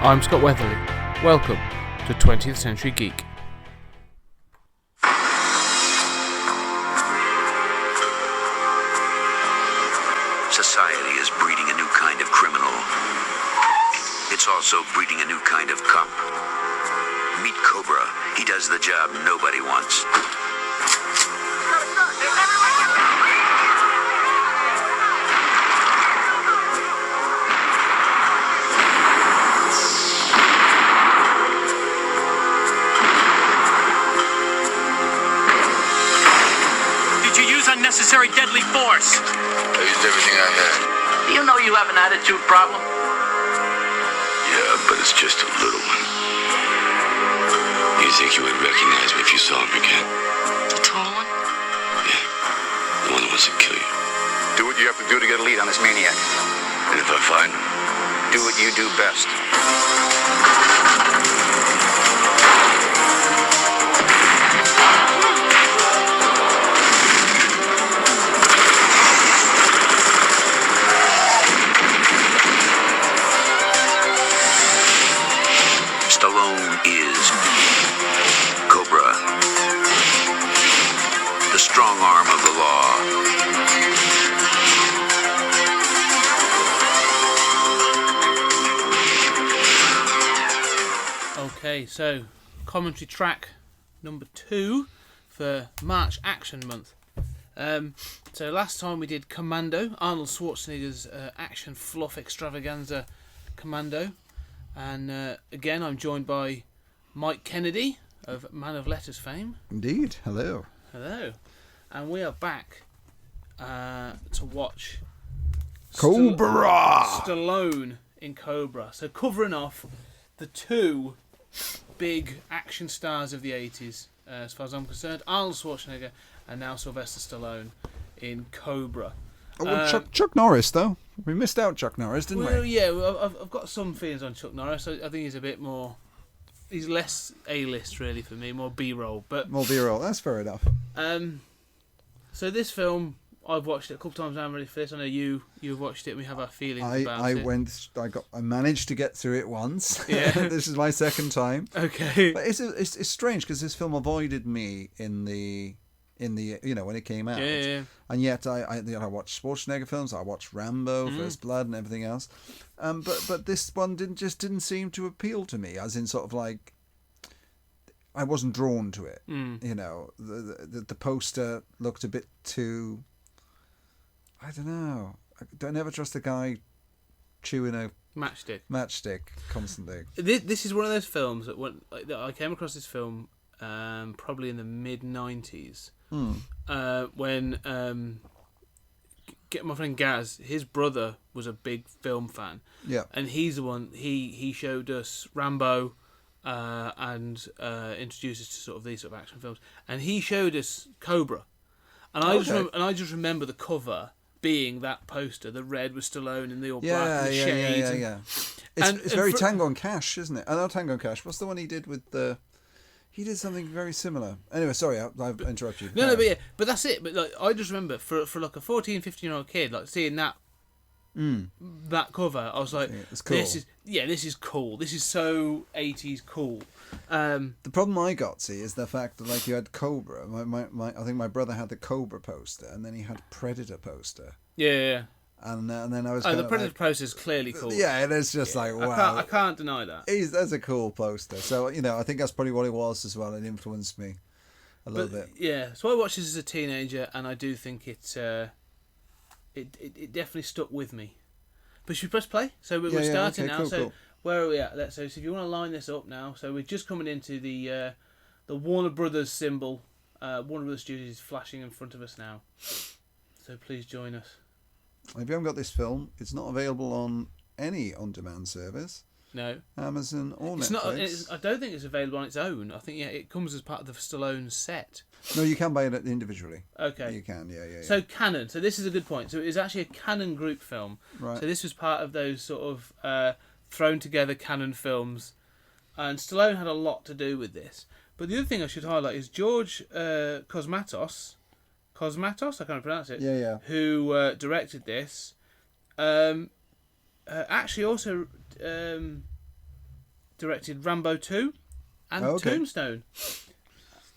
I'm Scott Weatherly. Welcome to 20th Century Geek. Society is breeding a new kind of criminal. It's also breeding a new kind of cop. Meet Cobra. He does the job nobody wants. Unnecessary deadly force. I used everything I had. Do you know you have an attitude problem? Yeah, but it's just a little one. You think you would recognize me if you saw him again? The tall one? Yeah, the one that wants to kill you. Do what you have to do to get a lead on this maniac. And if I find him? Do what you do best. Stallone is Cobra, the strong arm of the law. Okay, so commentary track number 2 for March Action Month. So last time we did Commando, Arnold Schwarzenegger's action fluff extravaganza Commando. And again, I'm joined by Mike Kennedy of Man of Letters fame. Indeed. Hello. Hello. And we are back to watch Cobra! Stallone in Cobra. So covering off the two big action stars of the 80s, as far as I'm concerned, Arnold Schwarzenegger and now Sylvester Stallone in Cobra. Oh, well, Chuck Norris, though. We missed out Chuck Norris, didn't Well, we? yeah, I've got some feelings on Chuck Norris. I think he's a bit more... He's less A-list, really, for me, more B-roll. But More B-roll, that's fair enough. so this film, I've watched it a couple times now, I'm ready for this. I know you've watched it, and we have our feelings about it. I managed to get through it once. Yeah. This is my second time. Okay. But it's strange, because this film avoided me in the when it came out. Yeah. And yet I watched Schwarzenegger films, I watched Rambo, First Blood and everything else. But this one didn't seem to appeal to me, as in sort of like I wasn't drawn to it. You know, the poster looked a bit too, I don't know. I never trust a guy chewing a matchstick constantly. This is one of those films that I came across this film probably in the mid-90s. When my friend Gaz, his brother was a big film fan. Yeah. And he's the one, he showed us Rambo and introduced us to sort of these sort of action films. And he showed us Cobra. And I just remember the cover being that poster, the red with Stallone and the all black and the shades. Yeah. It's very Tango and Cash, isn't it? I know Tango and Cash. What's the one he did with the... He did something very similar. Anyway, sorry, I've interrupted you. No, but that's it. But like, I just remember for like a 14, 15-year-old kid, like seeing that cover, I was like, it's cool. This is cool. This is so 80s cool. The problem I got, is the fact that like you had Cobra. I think my brother had the Cobra poster, and then he had Predator poster. Yeah. And then I was. The Predator poster is clearly cool. Yeah, it is just like wow. I can't deny that. That's a cool poster. So I think that's probably what it was as well. It influenced me a little bit. Yeah, so I watched this as a teenager, and I do think it definitely stuck with me. But should we press play? So we're starting now. Cool. Where are we at? So if you want to line this up now, so we're just coming into the Warner Brothers symbol. Warner Brothers Studios is flashing in front of us now. So please join us. If you haven't got this film, it's not available on any on-demand service. No. Amazon or Netflix. Netflix. I don't think it's available on its own. I think it comes as part of the Stallone set. No, you can buy it individually. Okay. You can, yeah. So Canon. So this is a good point. So it was actually a Canon group film. Right. So this was part of those sort of thrown together Canon films, and Stallone had a lot to do with this. But the other thing I should highlight is George Cosmatos, I can't pronounce it. Yeah. Who directed this? Actually, also directed Rambo 2 and Okay. Tombstone.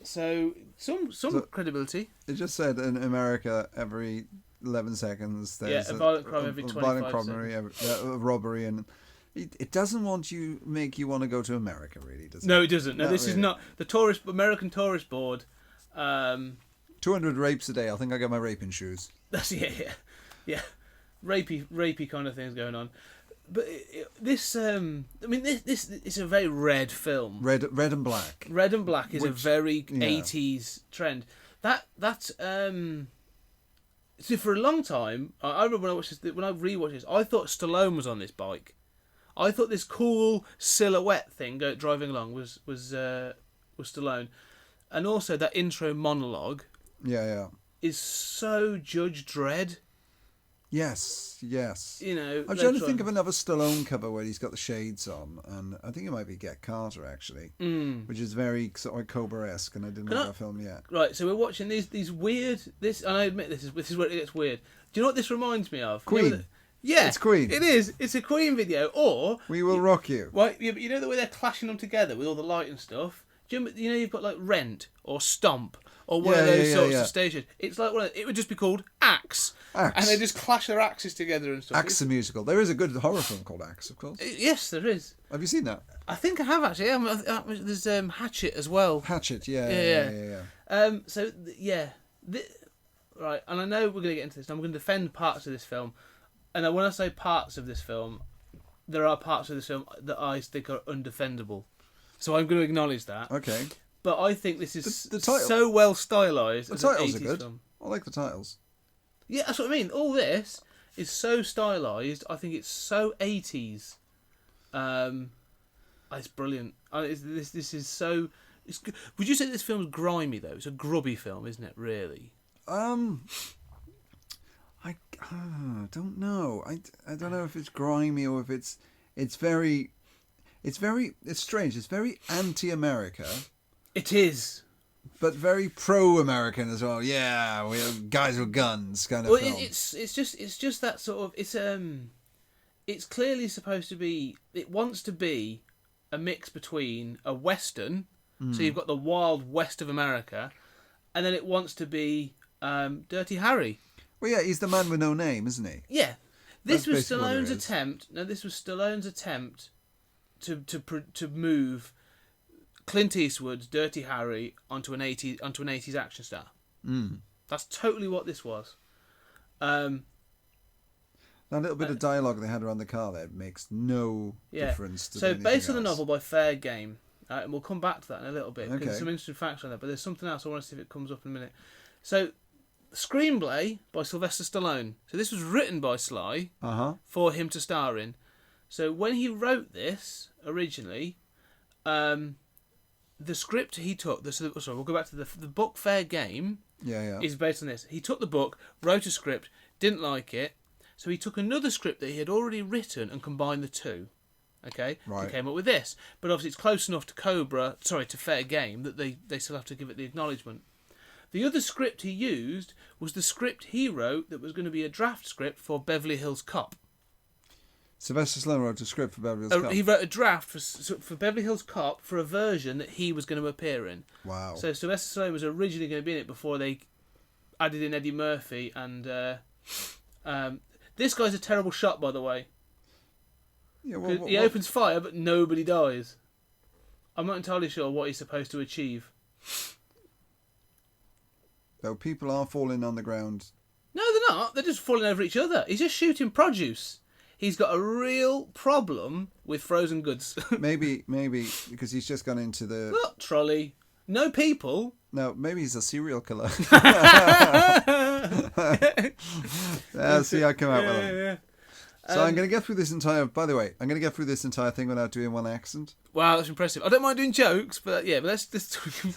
So some credibility. It just said in America every 11 seconds there's A violent crime every a 25 violent crime, seconds. a robbery, and it doesn't make you want to go to America, really, does it? No, it doesn't. No, Not this is really. not the American Tourist Board. 200 rapes a day. I think I got my raping shoes. That's yeah, rapey kind of things going on. But this is a very red film. Red and black. Red and black is a very yeah. 80s trend. So for a long time, I remember when I rewatched this, I thought Stallone was on this bike. I thought this cool silhouette thing driving along was Stallone, and also that intro monologue Yeah. is so Judge Dredd. Yes. You know, I'm trying to think of another Stallone cover where he's got the shades on, and I think it might be Get Carter, actually, which is very sort of Cobra-esque, and I didn't know that film yet. Right, so we're watching these weird. And I admit this is where it gets weird. Do you know what this reminds me of? Queen. You know yeah, It's Queen. It is. It's a Queen video, or We Will Rock You. right. Yeah, but you know the way they're clashing them together with all the light and stuff. Do you know you've got like Rent or Stomp or one of those sorts of stations. It's like it would just be called Axe. And they just clash their axes together and stuff. Axe the musical. There is a good horror film called Axe, of course. Yes, there is. Have you seen that? I think I have actually. There's Hatchet as well. Hatchet, yeah. Right, and I know we're going to get into this, and I'm going to defend parts of this film. And when I say parts of this film, there are parts of this film that I think are undefendable. So I'm going to acknowledge that. Okay. But I think this is The title- so well stylised. The as an titles are 80s good. film. I like the titles. Yeah, that's what I mean. All this is so stylised. I think it's so 80s. It's brilliant. This is so. It's good. Would you say this film's grimy though? It's a grubby film, isn't it? Really. I don't know. I don't know if it's grimy or if it's strange. It's very anti-America, It is. but very pro-American as well. Yeah, we have guys with guns kind of Well, film. it's just that sort of it's clearly supposed to be. It wants to be a mix between a western, so you've got the wild west of America, and then it wants to be Dirty Harry. Well, yeah, he's the man with no name, isn't he? Yeah, this That's was basically what it Stallone's is. attempt. No, this was Stallone's attempt to move Clint Eastwood's Dirty Harry onto an 80s action star. That's totally what this was. That little bit of dialogue they had around the car there makes no Yeah. difference to So anything based on the else. novel by Fair Game, and we'll come back to that in a little bit. 'Cause Okay. There's some interesting facts on that, but there's something else I want to see if it comes up in a minute. So, screenplay by Sylvester Stallone. So this was written by Sly for him to star in. So when he wrote this originally, the script he took. We'll go back to the book Fair Game. Yeah. Is based on this. He took the book, wrote a script, didn't like it, so he took another script that he had already written and combined the two. Okay, Right. and came up with this. But obviously, it's close enough to Fair Game that they still have to give it the acknowledgement. The other script he used was the script he wrote that was going to be a draft script for Beverly Hills Cop. Sylvester Stallone wrote a script for Beverly Hills Cop. He wrote a draft for Beverly Hills Cop for a version that he was going to appear in. Wow. So Sylvester Stallone was originally going to be in it before they added in Eddie Murphy, and this guy's a terrible shot, by the way. Yeah, well, He opens fire, but nobody dies. I'm not entirely sure what he's supposed to achieve. Though people are falling on the ground. No, they're not. They're just falling over each other. He's just shooting produce. He's got a real problem with frozen goods. Maybe because he's just gone into the. Look, trolley. No people. No, maybe he's a serial killer. See, I come out with him. Yeah. So I'm going to get through this entire. By the way, I'm going to get through this entire thing without doing one accent. Wow, that's impressive. I don't mind doing jokes, but let's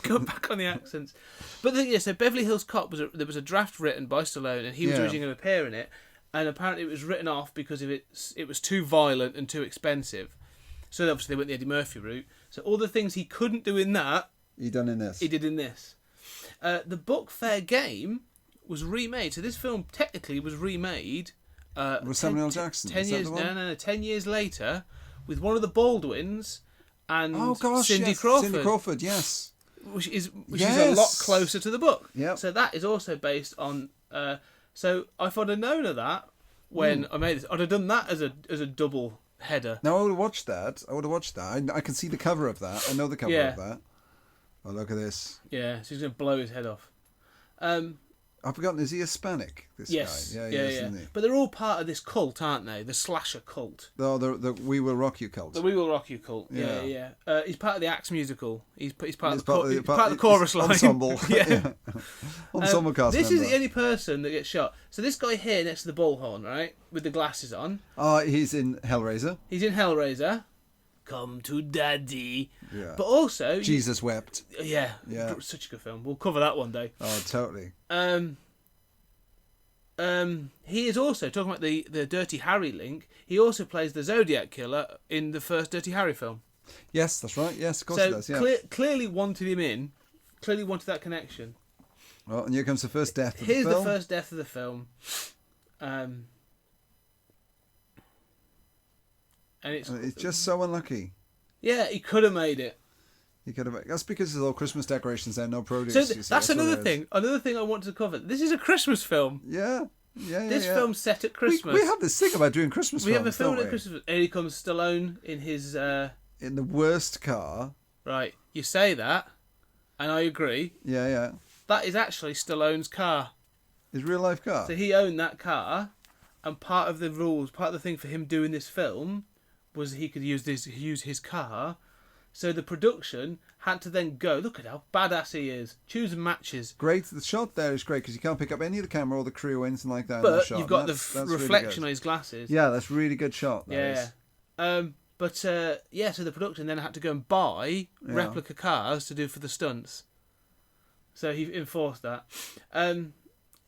go back on the accents. But so Beverly Hills Cop there was a draft written by Stallone, and he was originally going to appear in it, and apparently it was written off because it was too violent and too expensive. So obviously they went the Eddie Murphy route. So all the things he couldn't do in that, He done in this. he did in this. The book Fair Game was remade. So this film technically was remade. Was Samuel L. Jackson? 10 Is that years. the one? No. 10 years later, with one of the Baldwins and Oh gosh, Cindy yes. Crawford. Cindy Crawford, yes. Which is a Yes. lot closer to the book. Yep. So that is also based on. So if I'd have known of that when I made this, I'd have done that as a double header. Now I would have watched that. I can see the cover of that. I know the cover of that. Oh, look at this. Yeah, so he's gonna blow his head off. I've forgotten. Is he Hispanic? This Yes. guy. Yeah, isn't he? But they're all part of this cult, aren't they? The slasher cult. Oh, the We Will Rock You cult. The We Will Rock You cult. Yeah. Yeah. He's part of the Axe musical. He's part of He's the chorus line. Ensemble. Yeah. Ensemble cast This member. is the only person that gets shot. So this guy here next to the bullhorn, right, with the glasses on. He's in Hellraiser. He's in Hellraiser. Come to Daddy. Yeah. But also Jesus Wept. Yeah. Such a good film. We'll cover that one day. Oh, totally. He is also talking about the Dirty Harry link. He also plays the Zodiac Killer in the first Dirty Harry film. Yes, that's right. Yes, of course So he does. Yeah. clearly wanted him in. Clearly wanted that connection. Well, and here comes the first death of Here's the film. the first death of the film. And It's just so unlucky. Yeah, he could have made it. He could have. That's because there's all Christmas decorations and no produce. So you see, that's what another it is. thing. Another thing I wanted to cover. This is a Christmas film. Yeah. This film's set at Christmas. We have this thing about doing Christmas We films, have a film don't at we? Christmas. And here comes Stallone in his. In the worst car. Right, you say that, and I agree. Yeah. That is actually Stallone's car. His real life car. So he owned that car, and part of the rules, part of the thing for him doing this film, was he could use his car. So the production had to then go, look at how badass he is, choosing matches. Great. The shot there is great because you can't pick up any of the camera or the crew or anything like that. in that But shot. you've got That's the really reflection good. on his glasses. Yeah, that's really good shot. that Yeah. is. So the production then had to go and buy replica cars to do for the stunts. So he enforced that.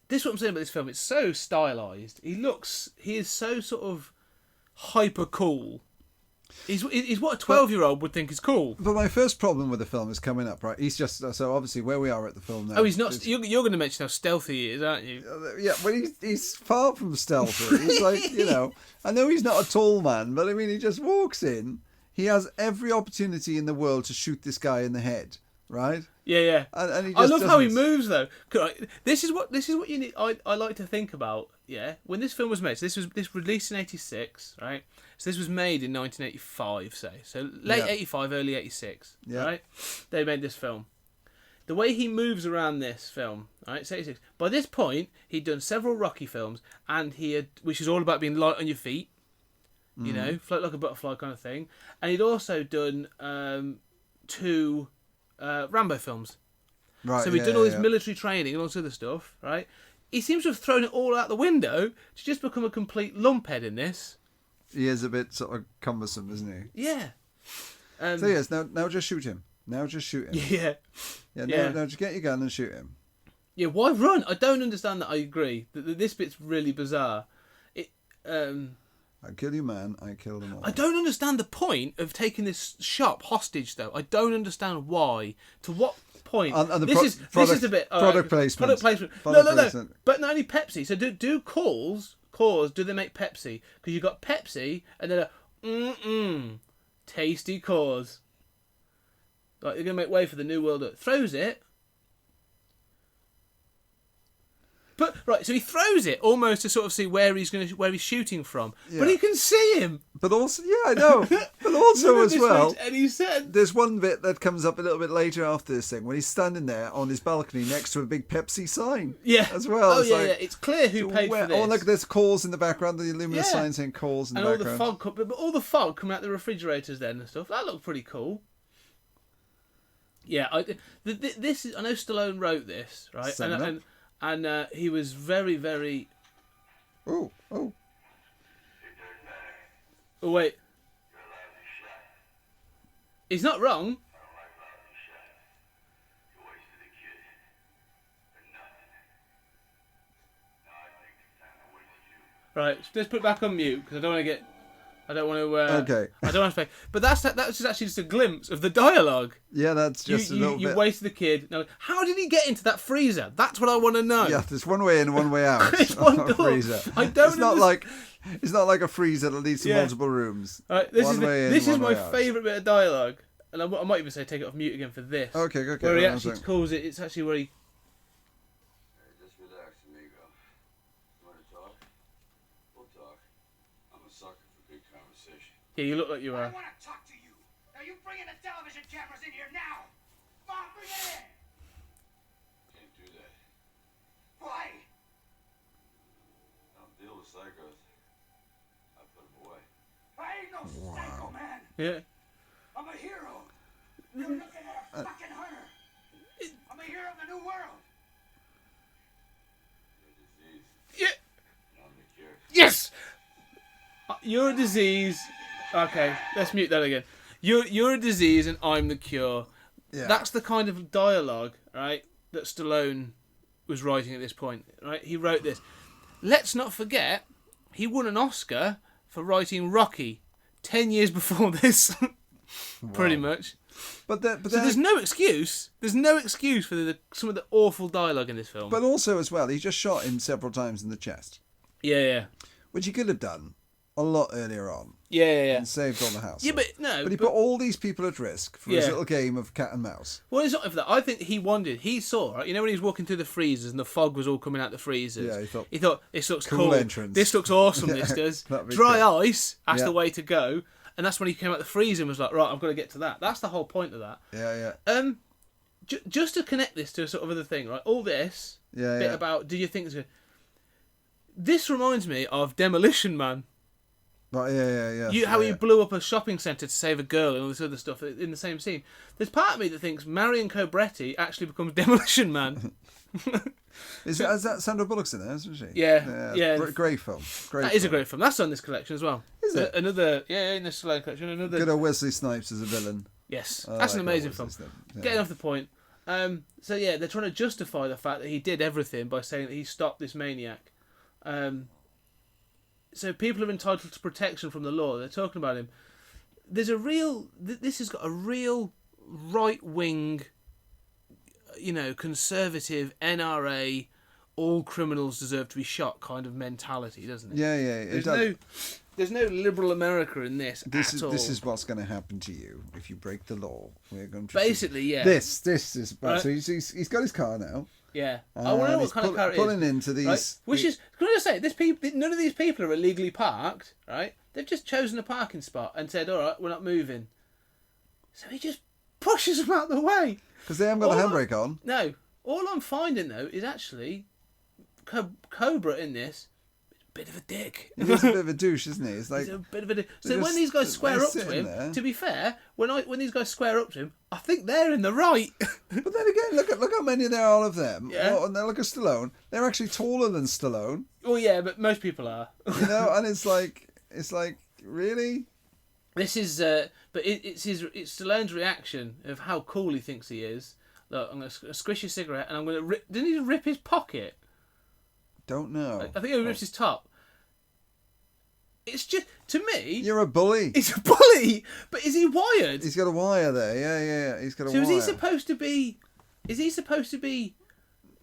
This is what I'm saying about this film. It's so stylized. He is so sort of hyper cool. He's what a 12-year-old would think is cool. But my first problem with the film is coming up, right? He's just so obviously where we are at the film now. Oh, he's not. You're going to mention how stealthy he is, aren't you? Yeah, well, he's far from stealthy. He's like, I know he's not a tall man, but I mean, he just walks in. He has every opportunity in the world to shoot this guy in the head, right? Yeah. And he I just love how he doesn't. moves though. This is what you need. I like to think about. Yeah, when this film was made, so this was released in '86, right? So this was made in 1985, say. So late '85, early '86, right? They made this film. The way he moves around this film, right? It's '86. By this point, he'd done several Rocky films, and which is all about being light on your feet, float like a butterfly kind of thing. And he'd also done 2 Rambo films. Right. So he'd done all his military training and all this other stuff, right? He seems to have thrown it all out the window to just become a complete lumphead in this. He is a bit sort of cumbersome, isn't he? Yeah. So yes, now just shoot him. Now just shoot him. Yeah. Now just get your gun and shoot him. Yeah, why run? I don't understand that. I agree. This bit's really bizarre. I kill you, man. I kill them all. I don't understand the point of taking this shop hostage, though. I don't understand why. To what point? And the this is a bit product placement. Product placement. Product No. placement. But not only Pepsi. So do cause do they make Pepsi? Because you've got Pepsi and then tasty cause. Like they're gonna make way for the New World. Throws it. But right, so he throws it almost to sort of see where he's shooting from, but he can see him. But also, I know. But also None of as this well, makes any sense. there's one bit that comes up a little bit later after this thing when he's standing there on his balcony next to a big Pepsi sign. Yeah, as well. Oh It's yeah, like, yeah. It's clear who paid for this. Oh, look, there's calls in the background. The luminous sign saying calls in the and background. all the fog, but all the fog coming out the refrigerators then and stuff. That looked pretty cool. Yeah, this is. I know Stallone wrote this, right? And he was very, very. Oh. Oh wait. He's not wrong. Right, let's put it back on mute because I don't want to get. I don't want to. Okay. I don't want to. But that's actually just a glimpse of the dialogue. Yeah, that's just a little you bit. wasted the kid. Now, how did he get into that freezer? That's what I want to know. Yeah, there's one way in and one way out. It's one of a door. freezer. I don't. It's not like a freezer that leads to multiple rooms. Right, this One is way in, this is one my way out. favourite bit of dialogue. and I might even say take it off mute again for this. Okay. Where he hold on a actually sec. calls it. It's actually where he. Just relax, amigo. You want to talk? We'll talk. I'm a sucker for good conversation. Yeah, you look like you are. I want to talk to you. Now you bring in the television cameras in here now. Bob, bring it in. Can't do that. Why? I don't deal with psychos. I put them away. I ain't no psycho, man. Yeah. I'm a hero. You're looking at a fucking hunter. I'm a hero of the new world. You're a disease. Yeah. And I'm the cure. Yes. You're a disease. Okay, let's mute that again. You're a disease and I'm the cure. Yeah. That's the kind of dialogue, right, that Stallone was writing at this point, right? He wrote this. Let's not forget, he won an Oscar for writing Rocky 10 years before this, pretty much. But So there's no excuse. There's no excuse for some of the awful dialogue in this film. But also as well, he just shot him several times in the chest, Yeah. which he could have done a lot earlier on Yeah. and saved all the house. Yeah, but no. But he put all these people at risk for his Yeah. little game of cat and mouse. Well, it's not for that. I think he saw, right? You know when he was walking through the freezers and the fog was all coming out the freezers? Yeah, he thought this looks cool cool. entrance. This looks awesome, Yeah, this does. that'd be Dry cool. ice, that's Yeah. the way to go. And that's when he came out the freezer and was like, right, I've got to get to that. That's the whole point of that. Yeah. Just to connect this to a sort of other thing, right? All this Yeah, bit yeah. about, do you think it's good? This reminds me of Demolition Man. Right, yeah. How yeah, he blew up a shopping centre to save a girl and all this other stuff in the same scene. There's part of me that thinks Marion Cobretti actually becomes Demolition Man. Is that Sandra Bullock's in there, isn't she? Yeah. Great film. That is a great film. That's on this collection as well. Is it? Another, in the Stallone collection. Another. Good old Wesley Snipes as a villain. Yes, I that's like an amazing old film. Wesley Snipes, yeah. Getting off the point. So yeah, they're trying to justify the fact that he did everything by saying that he stopped this maniac. So people are entitled to protection from the law. They're talking about him. There's a real. This has got a real right wing, conservative NRA. All criminals deserve to be shot kind of mentality, doesn't it? Yeah. There's no liberal America in this at all. This is what's going to happen to you if you break the law. We're going to Basically, yeah. This is bad. Right. So he's got his car now. Yeah, I want to know what kind of car it is. Pulling into these, right? Which is, can I just say, none of these people are illegally parked, right? They've just chosen a parking spot and said, "All right, we're not moving." So he just pushes them out the way because they haven't got the handbrake on. No, all I'm finding though is actually Cobra in this. Bit of a dick. He's a bit of a douche, isn't he? It's like he's a bit of a dick. So when these guys square up to him, to be fair, when these guys square up to him, I think they're in the right. But then again, look how many there are of them. Yeah. And then look at Stallone. They're actually taller than Stallone. Well, yeah, but most people are. And it's like really. This is, but it's Stallone's reaction of how cool he thinks he is. Look, I'm going to squish his cigarette and I'm going to rip. Didn't he rip his pocket? Don't know. I think he ripped his top. It's just, to me... You're a bully. He's a bully! But is he wired? He's got a wire there. Yeah. He's got a wire. So is he supposed to be...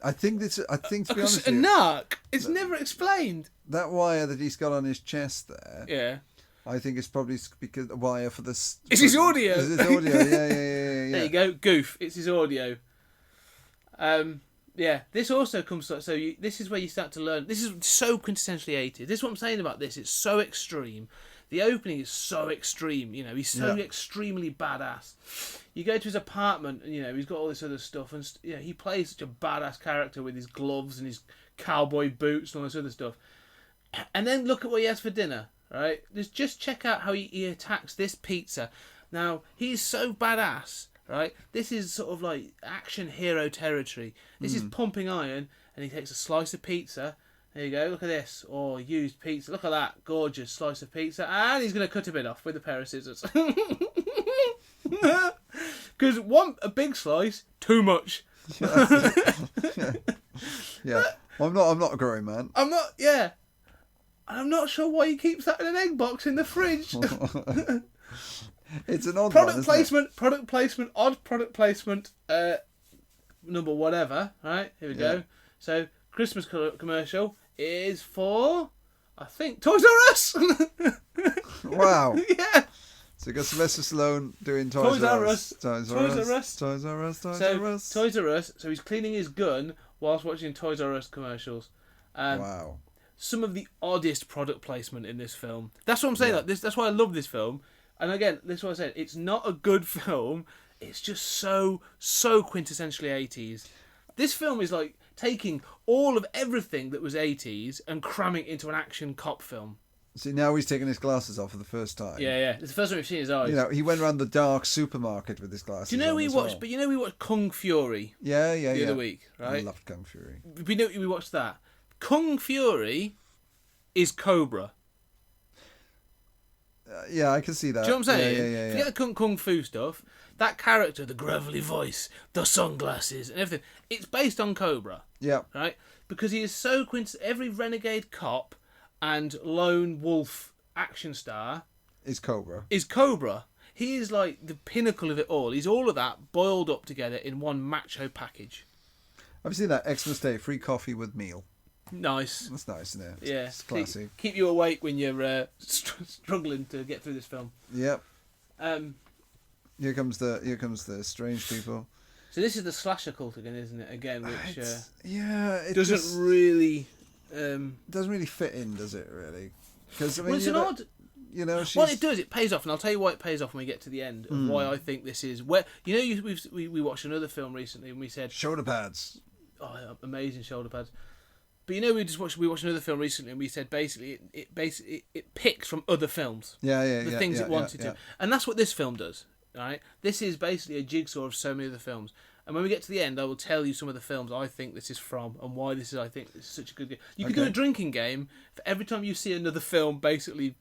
I think to be honest a with you, narc? It's never explained. that wire that he's got on his chest there, Yeah. I think it's probably because the wire for this. It's his audio. It's his audio. Yeah. There you go. Goof. It's his audio. Yeah. This also comes... this is where you start to learn... This is so quintessentially 80s. This is what I'm saying about this. It's so extreme. The opening is so extreme. He's so extremely badass. You go to his apartment and, he's got all this other stuff. And, he plays such a badass character with his gloves and his cowboy boots and all this other stuff. And then look at what he has for dinner, right? Just check out how he attacks this pizza. Now, he's so badass, right? This is sort of like action hero territory. This is pumping iron, and he takes a slice of pizza. There you go, look at this. Oh, used pizza. Look at that gorgeous slice of pizza. And he's going to cut a bit off with a pair of scissors. Because a big slice, too much. Yeah. Well, I'm not a growing man. I'm not, yeah. And I'm not sure why he keeps that in an egg box in the fridge. It's an odd Product one, placement, odd product placement, number whatever, right? Here we go. So, Christmas commercial is for, I think, Toys R Us! Wow. Yeah. So you got Sylvester Stallone doing Toys Toys R R Us. Us. Toys Toys R R Us. Us. Toys R Us. Toys So R Us. Toys R Us. So he's cleaning his gun whilst watching Toys R Us commercials. Wow. Some of the oddest product placement in this film. That's what I'm saying. Yeah. Like this. That's why I love this film. And again, this is what I said. It's not a good film. It's just so quintessentially 80s. This film is like taking all of everything that was 80s and cramming it into an action cop film. See, now he's taking his glasses off for the first time. Yeah. It's the first time we've seen his eyes. You know, he went around the dark supermarket with his glasses. Do you know on we as watched? well. But you know we watched Kung Fury Yeah. the other week, I right? loved Kung Fury. We watched that. Kung Fury is Cobra. Yeah, I can see that. Do you know what I'm saying? Yeah. Forget the kung fu stuff. That character, the gravelly voice, the sunglasses, and everything. It's based on Cobra, Yeah. right? Because he is so every renegade cop and lone wolf action star Is Cobra. is Cobra. He is like the pinnacle of it all. He's all of that boiled up together in one macho package. Have you seen that Xmas Day free coffee with meal? Nice. That's nice, isn't it? Yeah. It's classy. Keep you awake when you're struggling to get through this film. Yep. Um, Here comes the strange people. so this is the slasher cult again, isn't it? Again, which It doesn't just really. doesn't really fit in, does it? Really? Because I mean, Well, it's an odd. You know, she's, What it does, it pays off, and I'll tell you why it pays off when we get to the end. Of why I think this is where we watched another film recently, and we said, shoulder pads. "Oh, yeah, amazing shoulder pads." But you know, we watched another film recently, and we said basically it picks from other films. Yeah. The things it wanted to, and that's what this film does. Right? This is basically a jigsaw of so many other films. And when we get to the end, I will tell you some of the films I think this is from and why this is. I think this is such a good game. You could do a drinking game for every time you see another film, basically.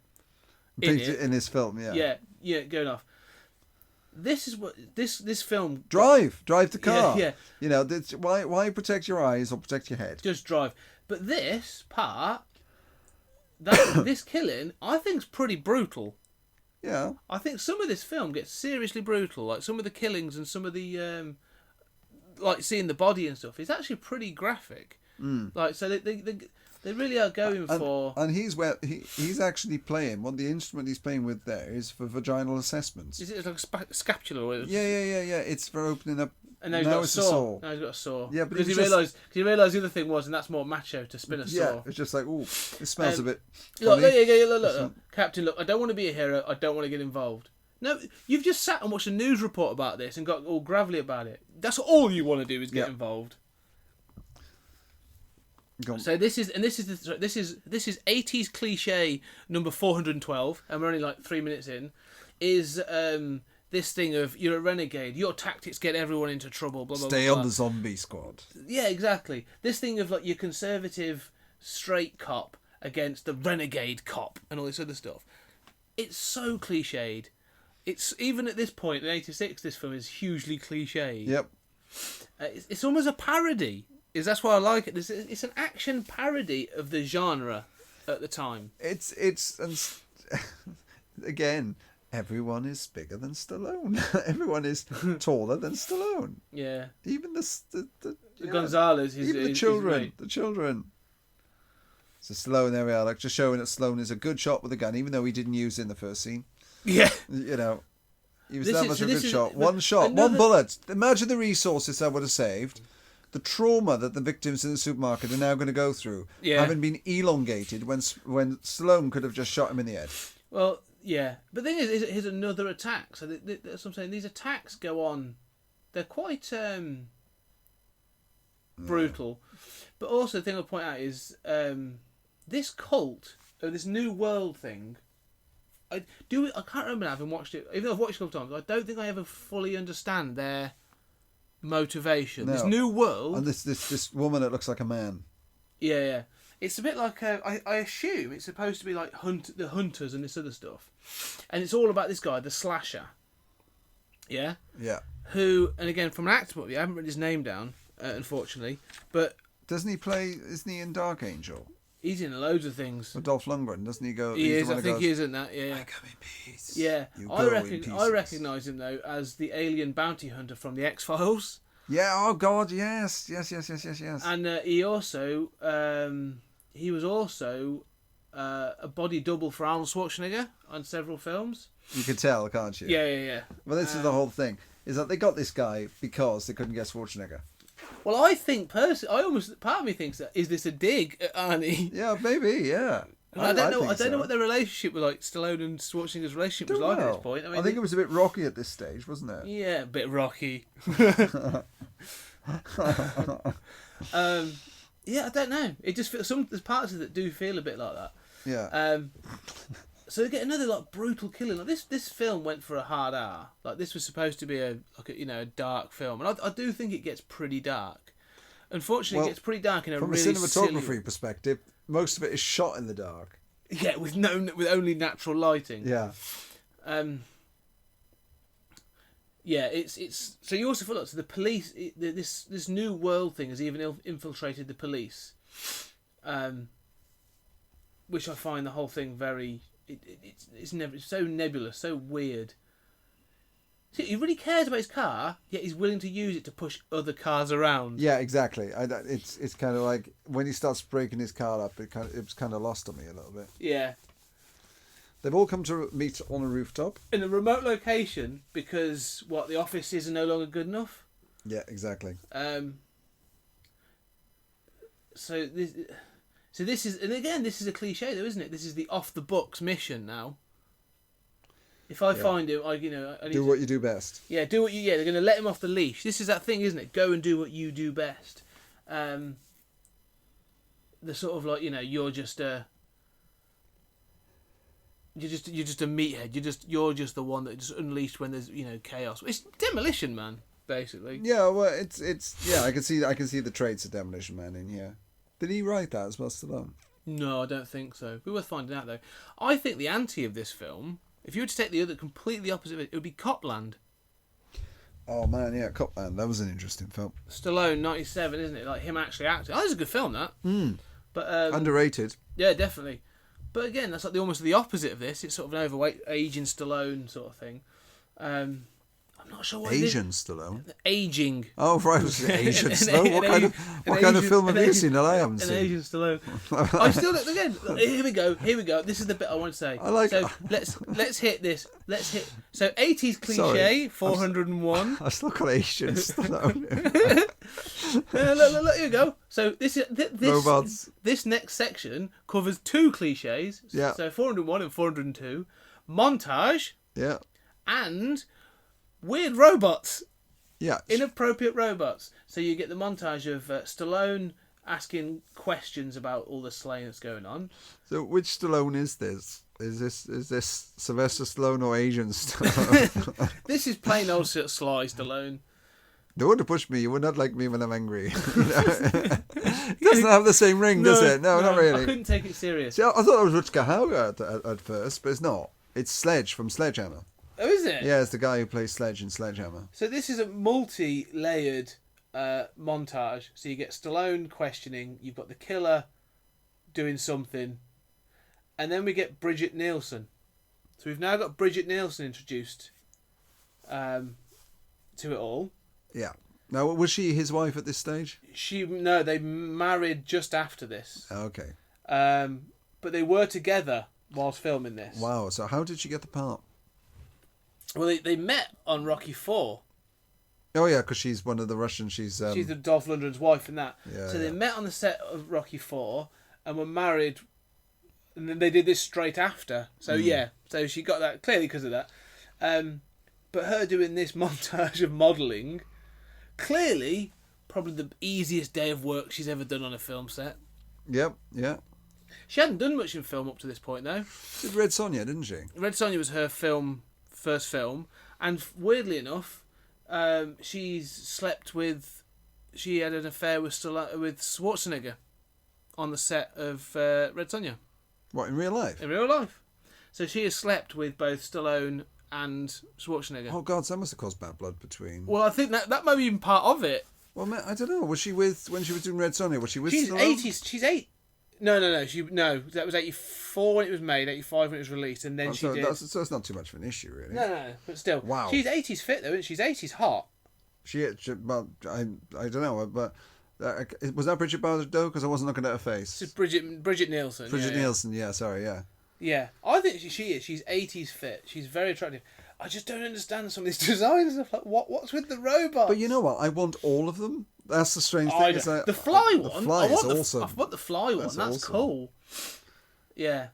In his film, yeah. Yeah, going off. This is what this film. Drive the car. Yeah. You know, why protect your eyes or protect your head? Just drive. But this part, this killing, I think is pretty brutal. Yeah. I think some of this film gets seriously brutal. Like some of the killings and some of the, like seeing the body and stuff, is actually pretty graphic. Like so, they really are going for. And he's actually playing. One of the instrument he's playing with there is for vaginal assessments. Is it like a scapula? Or Yeah. It's for opening up. And now he's got a it's saw. Now he's got a saw. Yeah, but because he realised the other thing was, and that's more macho to spin a saw. Yeah, it's just like, ooh, it smells a bit. Look, funny. look, Captain. Look, I don't want to be a hero. I don't want to get involved. No, you've just sat and watched a news report about this and got all gravelly about it. That's all you want to do is get involved. Go on. So this is 80s cliche number 412, and we're only like 3 minutes in. Is this thing of you're a renegade, your tactics get everyone into trouble, blah blah blah. Stay on the zombie squad. Yeah, exactly. This thing of like your conservative straight cop against the renegade cop and all this other stuff. It's so cliched. It's even at this point in '86, this film is hugely cliched. Yep. It's almost a parody. That's why I like it. It's an action parody of the genre at the time. It's and again, everyone is bigger than Stallone. Everyone is taller than Stallone. Yeah. Even the Gonzalez. Even the children. The children. So Stallone, there we are, like just showing that Stallone is a good shot with a gun, even though he didn't use it in the first scene. Yeah. You know, he was This that is- much so of a this good is- shot. but One shot, another- one bullet. Imagine the resources that would have saved. The trauma that the victims in the supermarket are now going to go through, having been elongated when Stallone could have just shot him in the head. Well, yeah. But the thing is here's another attack. So that's what I'm saying. These attacks go on. They're quite brutal. But also, the thing I'll point out is this cult, or this new world thing. I can't remember having watched it. Even though I've watched it a couple of times, I don't think I ever fully understand their motivation. This No. new world. And this woman that looks like a man. Yeah. It's a bit like I assume it's supposed to be like the hunters and this other stuff, and it's all about this guy, the slasher. Yeah. Yeah. Who, and again from an actor point of view, I haven't written his name down, unfortunately, but Isn't he in Dark Angel? he's in loads of things. With Dolph Lundgren, doesn't he go? He he's is. the I one think that he goes, is in that. Yeah. I come in peace. Yeah. You I go in reckon. pieces. I recognise him though as the alien bounty hunter from the X-Files. Yeah. Oh God. Yes. And he also, he was also a body double for Arnold Schwarzenegger on several films. You can tell, can't you? Yeah. Well, this is the whole thing. Is that they got this guy because they couldn't get Schwarzenegger. Well, I think personally, part of me thinks that is this a dig at Arnie? Yeah, maybe. Yeah. I don't know. think I don't know so. what their relationship was like. Stallone and Schwarzenegger's relationship was like at this point. I think it was a bit rocky at this stage, wasn't it? Yeah, a bit rocky. Yeah, I don't know. It just feels there's parts of it that do feel a bit like that. Yeah. So we get another like brutal killing. Like this film went for a hard R. Like this was supposed to be a dark film, and I do think it gets pretty dark. Unfortunately, it gets pretty dark in a from really a cinematography silly... perspective, most of it is shot in the dark. Yeah, with only natural lighting. Yeah. Yeah, it's so you also feel like so the police this new world thing has even infiltrated the police, which I find the whole thing very it's so nebulous, so weird. See, he really cares about his car, yet he's willing to use it to push other cars around. Yeah, exactly. It's kind of like when he starts breaking his car up, it was kind of lost on me a little bit. Yeah. They've all come to meet on a rooftop. In a remote location because the offices are no longer good enough. Yeah, exactly. So this is, and again, this is a cliche though, isn't it? This is the off the books mission now. If I find him, I need do what you do best. Yeah, do what you. Yeah, they're going to let him off the leash. This is that thing, isn't it? Go and do what you do best. The sort of like you're just a meathead. You're just the one that just unleashed when there's chaos. It's Demolition Man, basically. Yeah, well, it's I can see the traits of Demolition Man in here. Did he write that as well, Stallone? No, I don't think so. We're worth finding out though. I think the anti of this film, if you were to take the other completely opposite of it, it would be Copland. Oh man, yeah, Copland. That was an interesting film. Stallone, 97, isn't it? Like him actually acting. Oh, that's a good film, that. But underrated. Yeah, definitely. But again, that's like almost the opposite of this. It's sort of an overweight aging Stallone sort of thing. I'm not sure what Asian Stallone. Aging. Oh, right, it was Asian Stallone. What kind of film have you seen that I haven't seen? An Asian Stallone. I still again. Here we go. This is the bit I want to say. I like. So let's hit this. So 80s cliche. 401. I still got Asian Stallone. Look, here we go. So this robots. This next section covers two cliches. Yeah. So 401 and 402, montage. Yeah. And weird robots. Yeah. Inappropriate robots. So you get the montage of Stallone asking questions about all the slaying that's going on. So which Stallone is this? Is this Sylvester Stallone or Asian Stallone? This is plain old Sly Stallone. Don't want to push me. You would not like me when I'm angry. It doesn't have the same ring, does it? No, not really. I couldn't take it serious. See, I thought it was Rutger Hauer at first, but it's not. It's Sledge from Sledgehammer. Oh, is it? Yeah, it's the guy who plays Sledge in Sledgehammer. So this is a multi-layered montage. So you get Stallone questioning, you've got the killer doing something, and then we get Bridget Nielsen. So we've now got Bridget Nielsen introduced to it all. Yeah. Now, was she his wife at this stage? No, they married just after this. Okay. But they were together whilst filming this. Wow. So how did she get the part? Well, they met on Rocky 4. Oh yeah, because she's one of the Russians. She's the Dolph Lundgren's wife in that. Yeah, so they met on the set of Rocky 4 and were married, and then they did this straight after. So yeah, so she got that clearly because of that. But her doing this montage of modelling, clearly probably the easiest day of work she's ever done on a film set. Yep. Yeah. She hadn't done much in film up to this point though. She did Red Sonja, didn't she? Red Sonja was her first film, and weirdly enough, she had an affair with Schwarzenegger on the set of Red Sonja. What, in real life? In real life. So she has slept with both Stallone and Schwarzenegger. Oh God, that must have caused bad blood between. Well, I think that might be even part of it. Well, I don't know. Was she when she was doing Red Sonja? Was she with She's Stallone? 80s. She's 8. No. That was 84 when it was made, 85 when it was released, and then she did. So it's not too much of an issue, really. No, but still. Wow. She's 80s fit though, isn't she? She's 80s hot. Well, I don't know, but Was that Bridget Bardot? Because I wasn't looking at her face. It's Bridget Nielsen. Bridget Nielsen, yeah, sorry, yeah. Yeah, I think she is. She's 80s fit. She's very attractive. I just don't understand some of these designs. Like, what's with the robots? But you know what? I want all of them. That's the strange I thing. don't- the fly one. The fly is awesome. I want the fly one. That's awesome. cool. Yeah.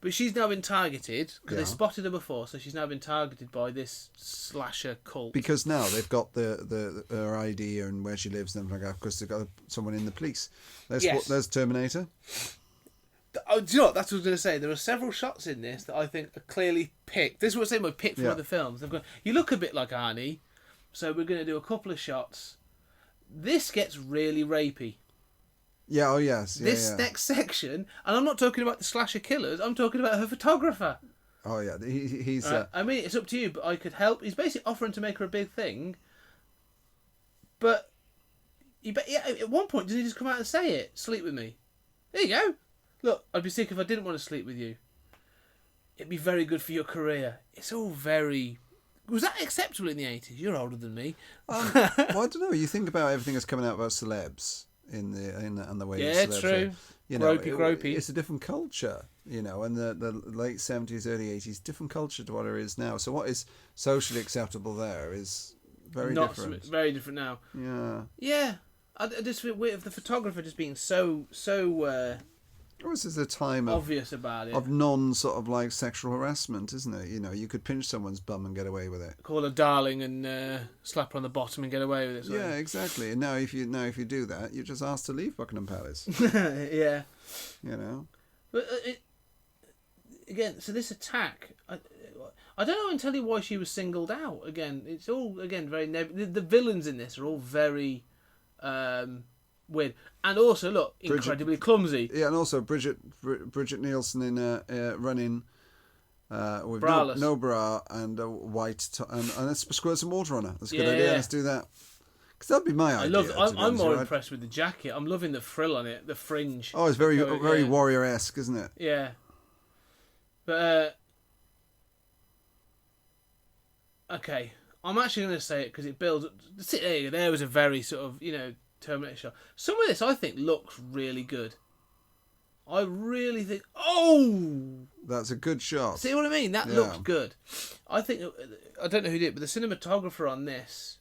But she's now been targeted, because they Yeah. spotted her before, so she's now been targeted by this slasher cult. Because now they've got the her ID and where she lives and everything like that, because they've got someone in the police. There's Terminator. Oh, do you know what? That's what I was going to say. There are several shots in this that I think are clearly picked. This is what I'm saying by picked from Yeah. other films. They've gone, you look a bit like Arnie, so we're going to do a couple of shots. This gets really rapey. Yeah, oh yes. Yeah, This yeah. next section, and I'm not talking about the slasher killers, I'm talking about her photographer. Oh yeah, he's... Right? I mean, it's up to you, but I could help. He's basically offering to make her a big thing, but at one point, does he just come out and say it? Sleep with me. There you go. Look, I'd be sick if I didn't want to sleep with you. It'd be very good for your career. It's all very... Was that acceptable in the 80s? You're older than me. Well, I don't know. You think about everything that's coming out about celebs in the way. Yeah, celebs true. are, you know, Gropey. It's a different culture, you know, and the late 70s, early 80s, different culture to what there is now. So what is socially acceptable there is very different. Very different now. Yeah. Yeah. I just feel weird of the photographer just being so This is a time obvious about it. of non sort of like sexual harassment, isn't it? You know, you could pinch someone's bum and get away with it. Call her darling and slap her on the bottom and get away with it. sort of. Yeah, exactly. And now if you do that, you're just asked to leave Buckingham Palace. Yeah. You know. But again, so this attack, I don't know entirely why she was singled out. Again, it's all very the villains in this are all very weird, and also look incredibly clumsy. Yeah, and also Bridget Nielsen in running with Braless. no bra and a white and let's squirt some water on her. That's a good Yeah, idea. yeah. Let's do that. Because that'd be my idea. I'm more impressed with the jacket. I'm loving the frill on it, the fringe. Oh, it's very Yeah. warrior-esque, isn't it? Yeah. But okay, I'm actually going to say it because it builds. There was a very sort of Terminator shot. Some of this I think looks really good. I really think. Oh, That's a good shot. see what I mean? That Yeah. looks good. I think I don't know who did it, but the cinematographer on this.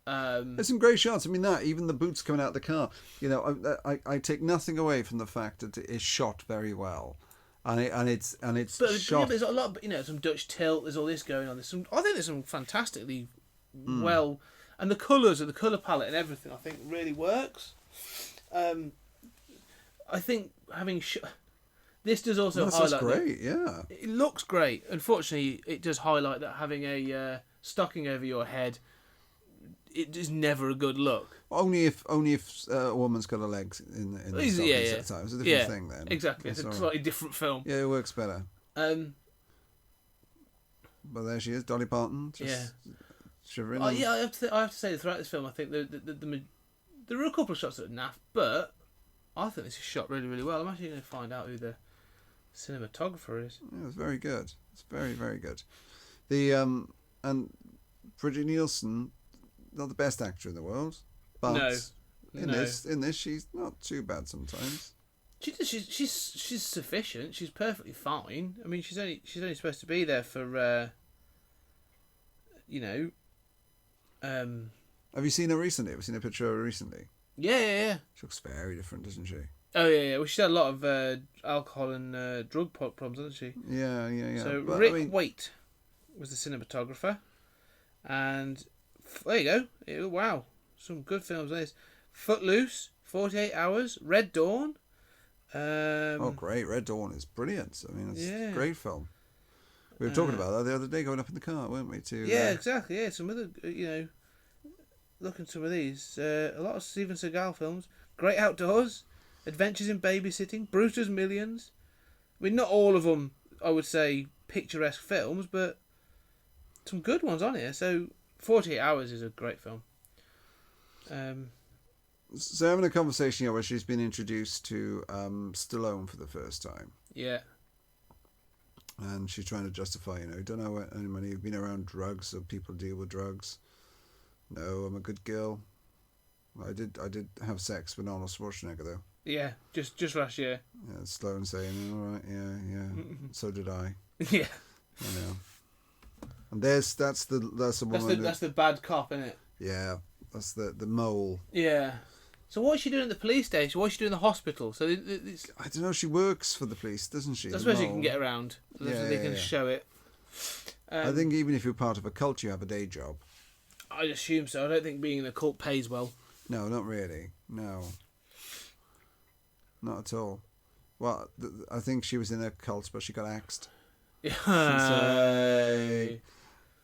There's some great shots. I mean, even the boots coming out of the car. You know, I take nothing away from the fact that it is shot very well, and it's But shot. there's a lot, some Dutch tilt. There's all this going on. I think there's some fantastically well, and the colours and the colour palette and everything. I think really works. I think having this does also That's highlight. great. Yeah. It looks great. Unfortunately, it does highlight that having a stocking over your head, it is never a good look. Only if a woman's got her legs in the stockings Yeah. at the time. It's a different thing then. Exactly. It's a all right. slightly different film. Yeah, it works better. But there she is, Dolly Parton, just shivering. Oh, yeah, I have to say throughout this film, I think there were a couple of shots that are naff, but I think this is shot really, really well. I'm actually going to find out who the cinematographer is. Yeah, it's very good. It's very, very good. The and Bridget Nielsen, not the best actor in the world, but in this she's not too bad sometimes. She's sufficient. She's perfectly fine. I mean, she's only supposed to be there for Have you seen her recently? Have you seen a picture of her recently? Yeah. She looks very different, doesn't she? Oh yeah. Well, she's had a lot of alcohol and drug problems, hasn't she? Yeah. So But, Rick I mean, Waite was the cinematographer, and there you go. Wow, some good films. This Footloose, 48 Hours, Red Dawn. oh, great! Red Dawn is brilliant. I mean, it's Yeah. a great film. We were talking about that the other day, going up in the car, weren't we? Yeah, exactly. Yeah, some other look at some of these. A lot of Steven Seagal films. Great Outdoors, Adventures in Babysitting, Brewster's Millions. I mean, not all of them, I would say, picturesque films, but some good ones on here. So, 48 Hours is a great film. So having a conversation here where she's been introduced to Stallone for the first time, Yeah. and she's trying to justify, don't know any money. You've been around drugs, so people deal with drugs. No, I'm a good girl. I did have sex with Arnold Schwarzenegger though. Yeah, just last year. Yeah, Stallone saying, "All right, yeah, so did I." Yeah. You know. And that's the woman. That's the bad cop, isn't it? Yeah, that's the mole. Yeah. So what's she doing at the police station? What's she doing in the hospital? So it's, I don't know. She works for the police, doesn't she? I the suppose you mole? can get around. So they can show it. I think even if you're part of a cult, you have a day job. I assume so. I don't think being in a cult pays well. No, not really. No, not at all. Well, I think she was in a cult, but she got axed.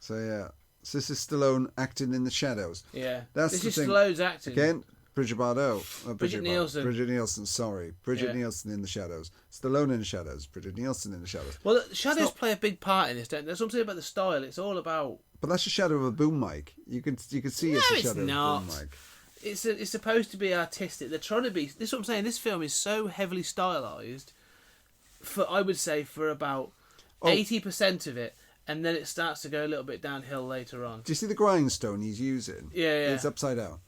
So yeah. So this is Stallone acting in the shadows. Yeah. That's this the is thing. Stallone's acting. Again, Bridget Bardot. Bridget Nielsen. Bridget Nielsen, sorry. Bridget Yeah. Nielsen in the shadows. Stallone in the shadows. Bridget Nielsen in the shadows. Well, the shadows play a big part in this, don't they? There's something about the style. It's all about... But that's a shadow of a boom mic. You can see it's a shadow of a boom mic. It's supposed to be artistic. They're trying to be... This is what I'm saying. This film is so heavily stylised, I would say, for about 80% of it. And then it starts to go a little bit downhill later on. Do you see the grindstone he's using? Yeah. It's upside down.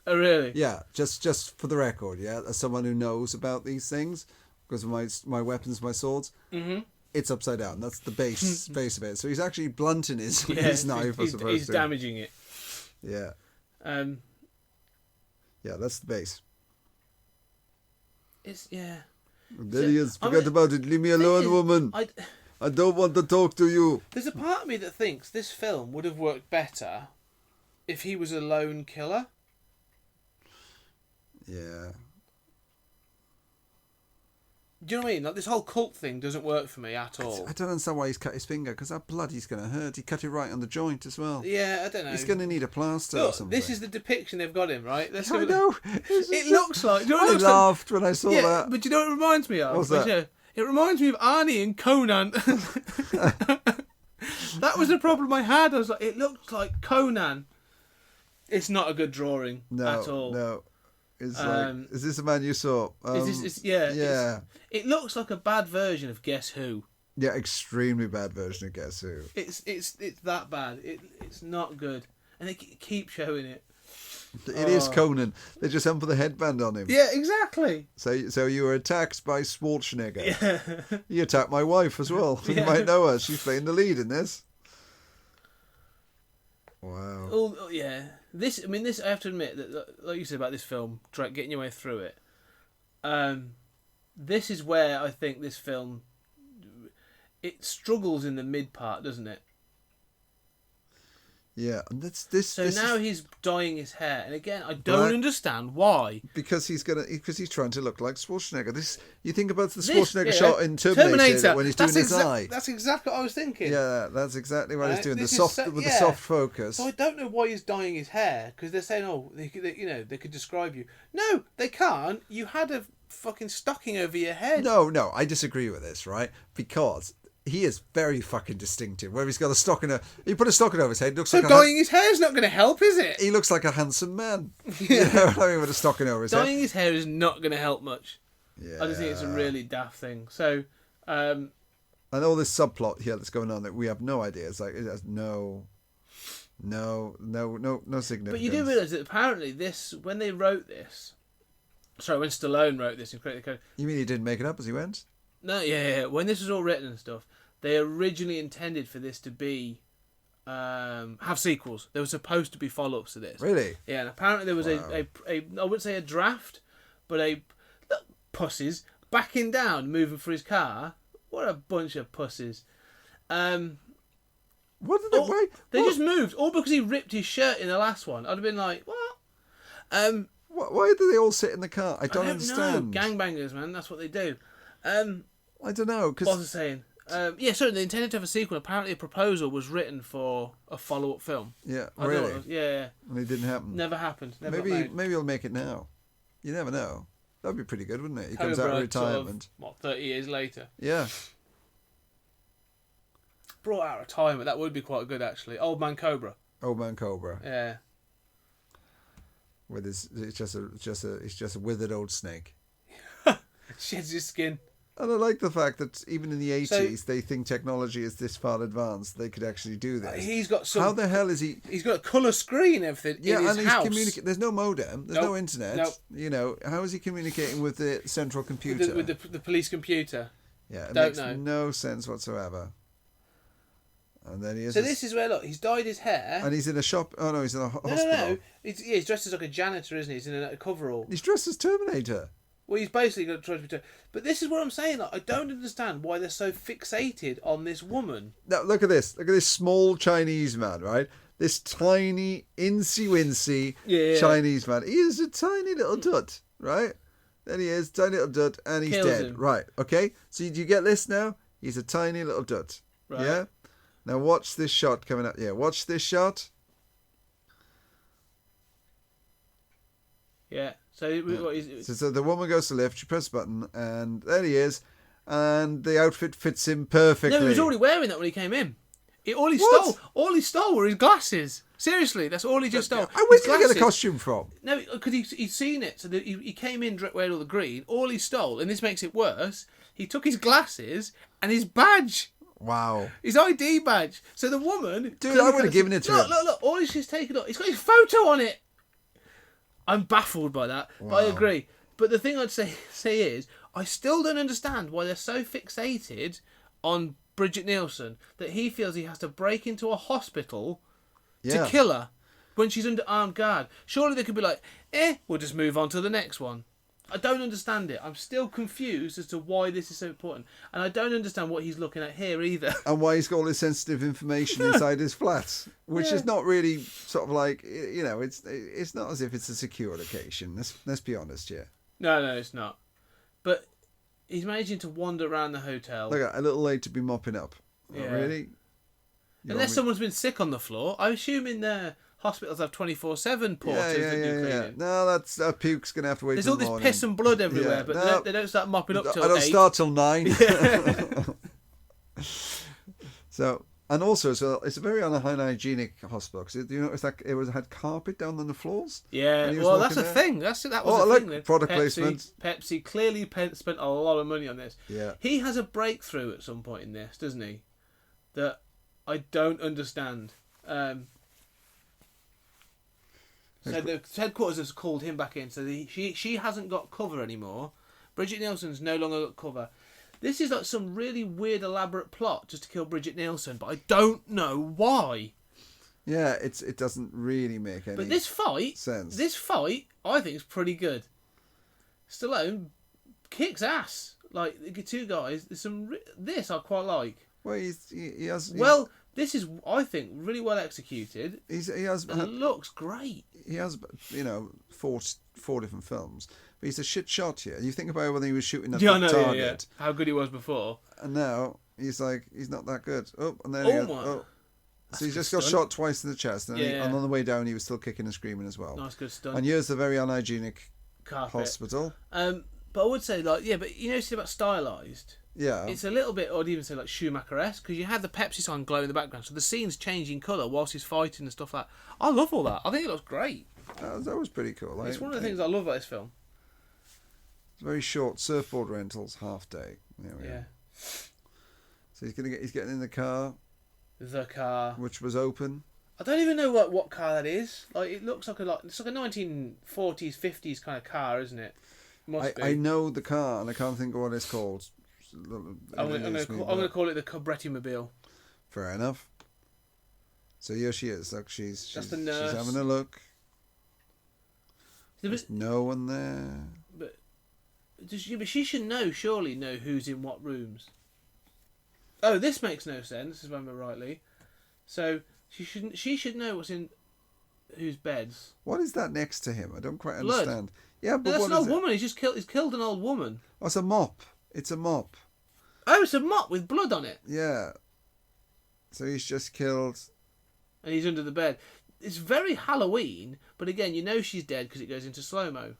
Oh, really? Yeah, just for the record, yeah, as someone who knows about these things, because of my weapons, my swords, it's upside down. That's the base of it. So he's actually blunting his knife, I suppose. He's damaging it. Yeah. Yeah, that's the base. It's, yeah. There he is. Forget about it. Leave me alone, woman. I don't want to talk to you. There's a part of me that thinks this film would have worked better if he was a lone killer. Yeah. Do you know what I mean? Like, this whole cult thing doesn't work for me at all. I don't understand why he's cut his finger, because that blood is going to hurt. He cut it right on the joint as well. Yeah, I don't know. He's going to need a plaster or Look, something. this is the depiction they've got him, right? Let's I go know. It looks like... Do you know what I it looks like? laughed when I saw that. But do you know what it reminds me of? What's that? It reminds me of Arnie and Conan. That was the problem I had. I was like, it looks like Conan. It's not a good drawing at all. No. It's like, is this the man you saw? Yeah. It looks like a bad version of Guess Who. Yeah, extremely bad version of Guess Who. It's that bad. It's not good, and they keep showing it. It is Conan. They just haven't put the headband on him. Yeah, exactly. So you were attacked by Schwarzenegger. Yeah. You attacked my wife as well. Yeah. You might know her. She's playing the lead in this. Wow. Oh yeah. This I have to admit that, like you said about this film, getting your way through it. This is where I think this film it struggles in the mid part, doesn't it? Yeah, and this. So now he's dyeing his hair, and again, I don't understand why. Because he's trying to look like Schwarzenegger. This, you think about the Schwarzenegger shot in Terminator when he's doing his eye. That's exactly what I was thinking. Yeah, that's exactly what he's doing. This The is soft focus. So I don't know why he's dyeing his hair, because they're saying, oh, they could describe you. No, they can't. You had a fucking stocking over your head. No, I disagree with this, right? Because he is very fucking distinctive. Where he's got a stocking, he put a stocking over his head. Looks so like dyeing his hair is not going to help, is it? He looks like a handsome man. Yeah. You know what I mean, with a stocking over his head. Dyeing his hair is not going to help much. Yeah. I just think it's a really daft thing. So, and all this subplot here that's going on that we have no idea. It's like it has no significance. But you do realise that apparently when Stallone wrote this and created the code. You mean he didn't make it up as he went? No, yeah. When this was all written and stuff, they originally intended for this to be have sequels. There was supposed to be follow-ups to this. Really? Yeah, and apparently there was a I wouldn't say a draft, but pussies backing down, moving for his car. What a bunch of pussies. What did they wait? They just moved, all because he ripped his shirt in the last one. I'd have been like, what? Why do they all sit in the car? I don't understand. Know. Gangbangers, man. That's what they do. I don't know. What was I saying? They intended to have a sequel. Apparently, a proposal was written for a follow-up film. Yeah, I really? Yeah. And it didn't happen. Never happened. Maybe he'll make it now. You never know. That'd be pretty good, wouldn't it? He comes out of retirement. 30 years later? Yeah. Brought out of retirement. That would be quite good, actually. Old Man Cobra. Old Man Cobra. Yeah. With his, it's just a withered old snake. Sheds his skin. And I like the fact that even in the 80s, they think technology is this far advanced. They could actually do this. He's got some. How the hell is he? He's got a colour screen and everything Yeah, in his and he's house. communicating. There's no modem. There's no Nope. internet. Nope. You know, how is he communicating with the central computer? With the police computer. Yeah, it Don't makes know. no sense whatsoever. And then he is. So this is where, look, he's dyed his hair. And he's in a shop. Oh no, he's in a hospital. No. He's dressed as like a janitor, isn't he? He's in a coverall. He's dressed as Terminator. Well, he's basically going to try to be. But this is what I'm saying. Like, I don't understand why they're so fixated on this woman. Now look at this. Look at this small Chinese man, right? This tiny, incy-wincy Chinese man. He is a tiny little dud, right? There he is, tiny little dud, and he's Kills dead. him. Right, okay? So do you get this now? He's a tiny little dud. Right. Yeah? Now watch this shot coming up. Yeah, watch this shot. Yeah. So what is? So the woman goes to lift, she presses the button, and there he is. And the outfit fits him perfectly. No, he was already wearing that when he came in. All he stole were his glasses. Seriously, that's all he just stole. Where did His he get the glasses. costume from? No, because he'd seen it. So he came in wearing all the green. All he stole, and this makes it worse, he took his glasses and his badge. Wow. His ID badge. So the woman... Dude, I would have given it to him. Look. All he's taken off. He's got his photo on it. I'm baffled by that. Wow. But I agree. But the thing I'd say is, I still don't understand why they're so fixated on Bridget Nielsen that he feels he has to break into a hospital to kill her when she's under armed guard. Surely they could be like, we'll just move on to the next one. I don't understand it. I'm still confused as to why this is so important. And I don't understand what he's looking at here either. And why he's got all this sensitive information inside his flat, which is not really sort of like, you know, it's not as if it's a secure location. Let's be honest, yeah. No, it's not. But he's managing to wander around the hotel. Look, a little late to be mopping up. Yeah. Oh, really? Unless someone's been sick on the floor. I assume in the hospitals have 24/7 porters that do cleaning. No, that's puke's gonna have to wait. There's till all the this morning. piss and blood everywhere, Yeah, but no. they don't start mopping up till I don't 8. start till 9. So, and also, it's a very unhygienic hospital because you notice that it had carpet down on the floors. Yeah, when he was well, that's walking a there? thing. That was Oh, a look, thing. Then. product placement. Pepsi clearly spent a lot of money on this. Yeah. He has a breakthrough at some point in this, doesn't he? That I don't understand. So the headquarters has called him back in. So she hasn't got cover anymore. Bridget Nielsen's no longer got cover. This is like some really weird, elaborate plot just to kill Bridget Nielsen, but I don't know why. Yeah, it doesn't really make any. But this fight, I think is pretty good. Stallone kicks ass. Like the two guys, there's some. This I quite like. Well, This is, I think, really well executed. he has. It looks great. He has, four different films. But he's a shit shot here. You think about when he was shooting at the target. How good he was before. And now he's not that good. Oh, and then so he just got shot twice in the chest, and, and on the way down he was still kicking and screaming as well. Nice, good stunt. And here's the very unhygienic Carpet. hospital. But I would say, but you notice about stylised. Yeah. It's a little bit, I'd even say, like Schumacher-esque, because you had the Pepsi sign glowing in the background, so the scene's changing colour whilst he's fighting and stuff like that. I love all that. I think it looks great. That was pretty cool. It's one of the things I love about this film. It's very short. Surfboard rentals, half day. There we go. So he's getting in the car. The car, which was open. I don't even know what car that is. Like it looks like it's like a 1940s, 50s kind of car, isn't it? Must be. I know the car and I can't think of what it's called. I'm going to call it the Cobrettimobile. Fair enough. So here she is. Look, she's the nurse. She's having a look. There's no one there. But she should surely know who's in what rooms. Oh, this makes no sense, if I remember rightly. So she should know what's in whose beds. What is that next to him? I don't quite Blood. understand. Yeah, but that's what an is old woman. He's killed an old woman. Oh, it's a mop. It's a mop. Oh, it's a mop with blood on it. Yeah. So he's just killed. And he's under the bed. It's very Halloween, but again, you know she's dead because it goes into slow-mo.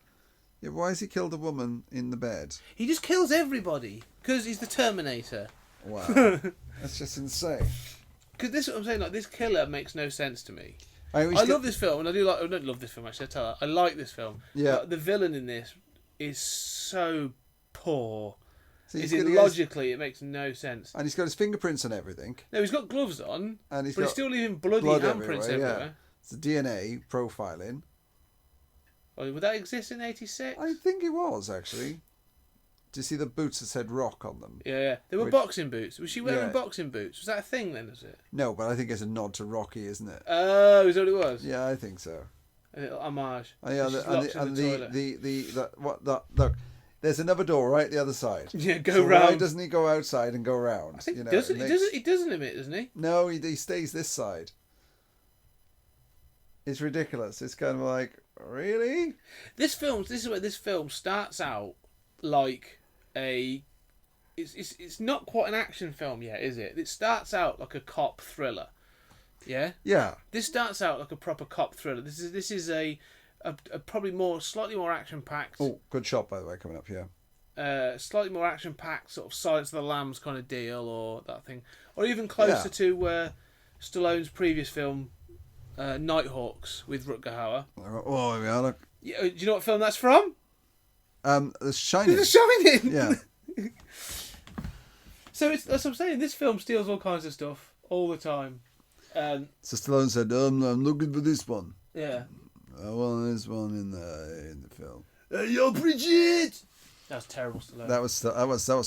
Yeah, why has he killed a woman in the bed? He just kills everybody because he's the Terminator. Wow. That's just insane. Because this is what I'm saying, like, this killer makes no sense to me. I love this film, and I don't love this film, actually, I tell her. I like this film. Yeah. But the villain in this is so poor. So Is he's it gonna get his- logically? It makes no sense. and he's got his fingerprints on everything, No, he's got gloves on, and he's but got he's still leaving bloody blood handprints everywhere. Yeah. It's the DNA profiling. Oh, would that exist in '86? I think it was actually. Do you see the boots that said Rock on them? Yeah. They were Which- boxing boots. Was she wearing Yeah. boxing boots? Was that a thing then? Was it? No, but I think it's a nod to Rocky, isn't it? Oh, is that what it was? Yeah, I think so. A little homage. Oh, yeah, She's the, locked and in the, toilet. look, there's another door right the other side. Yeah, go so round. Why doesn't he go outside and go round? I think you know, he doesn't. it He makes- doesn't. He doesn't admit, doesn't he? No, he stays this side. It's ridiculous. It's kind of like, really? This is where this film starts out like a. It's not quite an action film yet, is it? It starts out like a cop thriller. Yeah. Yeah. This starts out like a proper cop thriller. This is a probably slightly more action packed. Oh, good shot, by the way, coming up here. Slightly more action packed, sort of Silence of the Lambs kind of deal, or that thing, or even closer to Stallone's previous film, Nighthawks with Rutger Hauer. Oh, here we are, look. Yeah, do you know what film that's from? The Shining. The Shining. Yeah. So that's what I'm saying. This film steals all kinds of stuff all the time. So Stallone said, I'm looking for this one. Yeah. I want this one in the film. Hey, yo, Bridget! That was terrible, Stallone. That was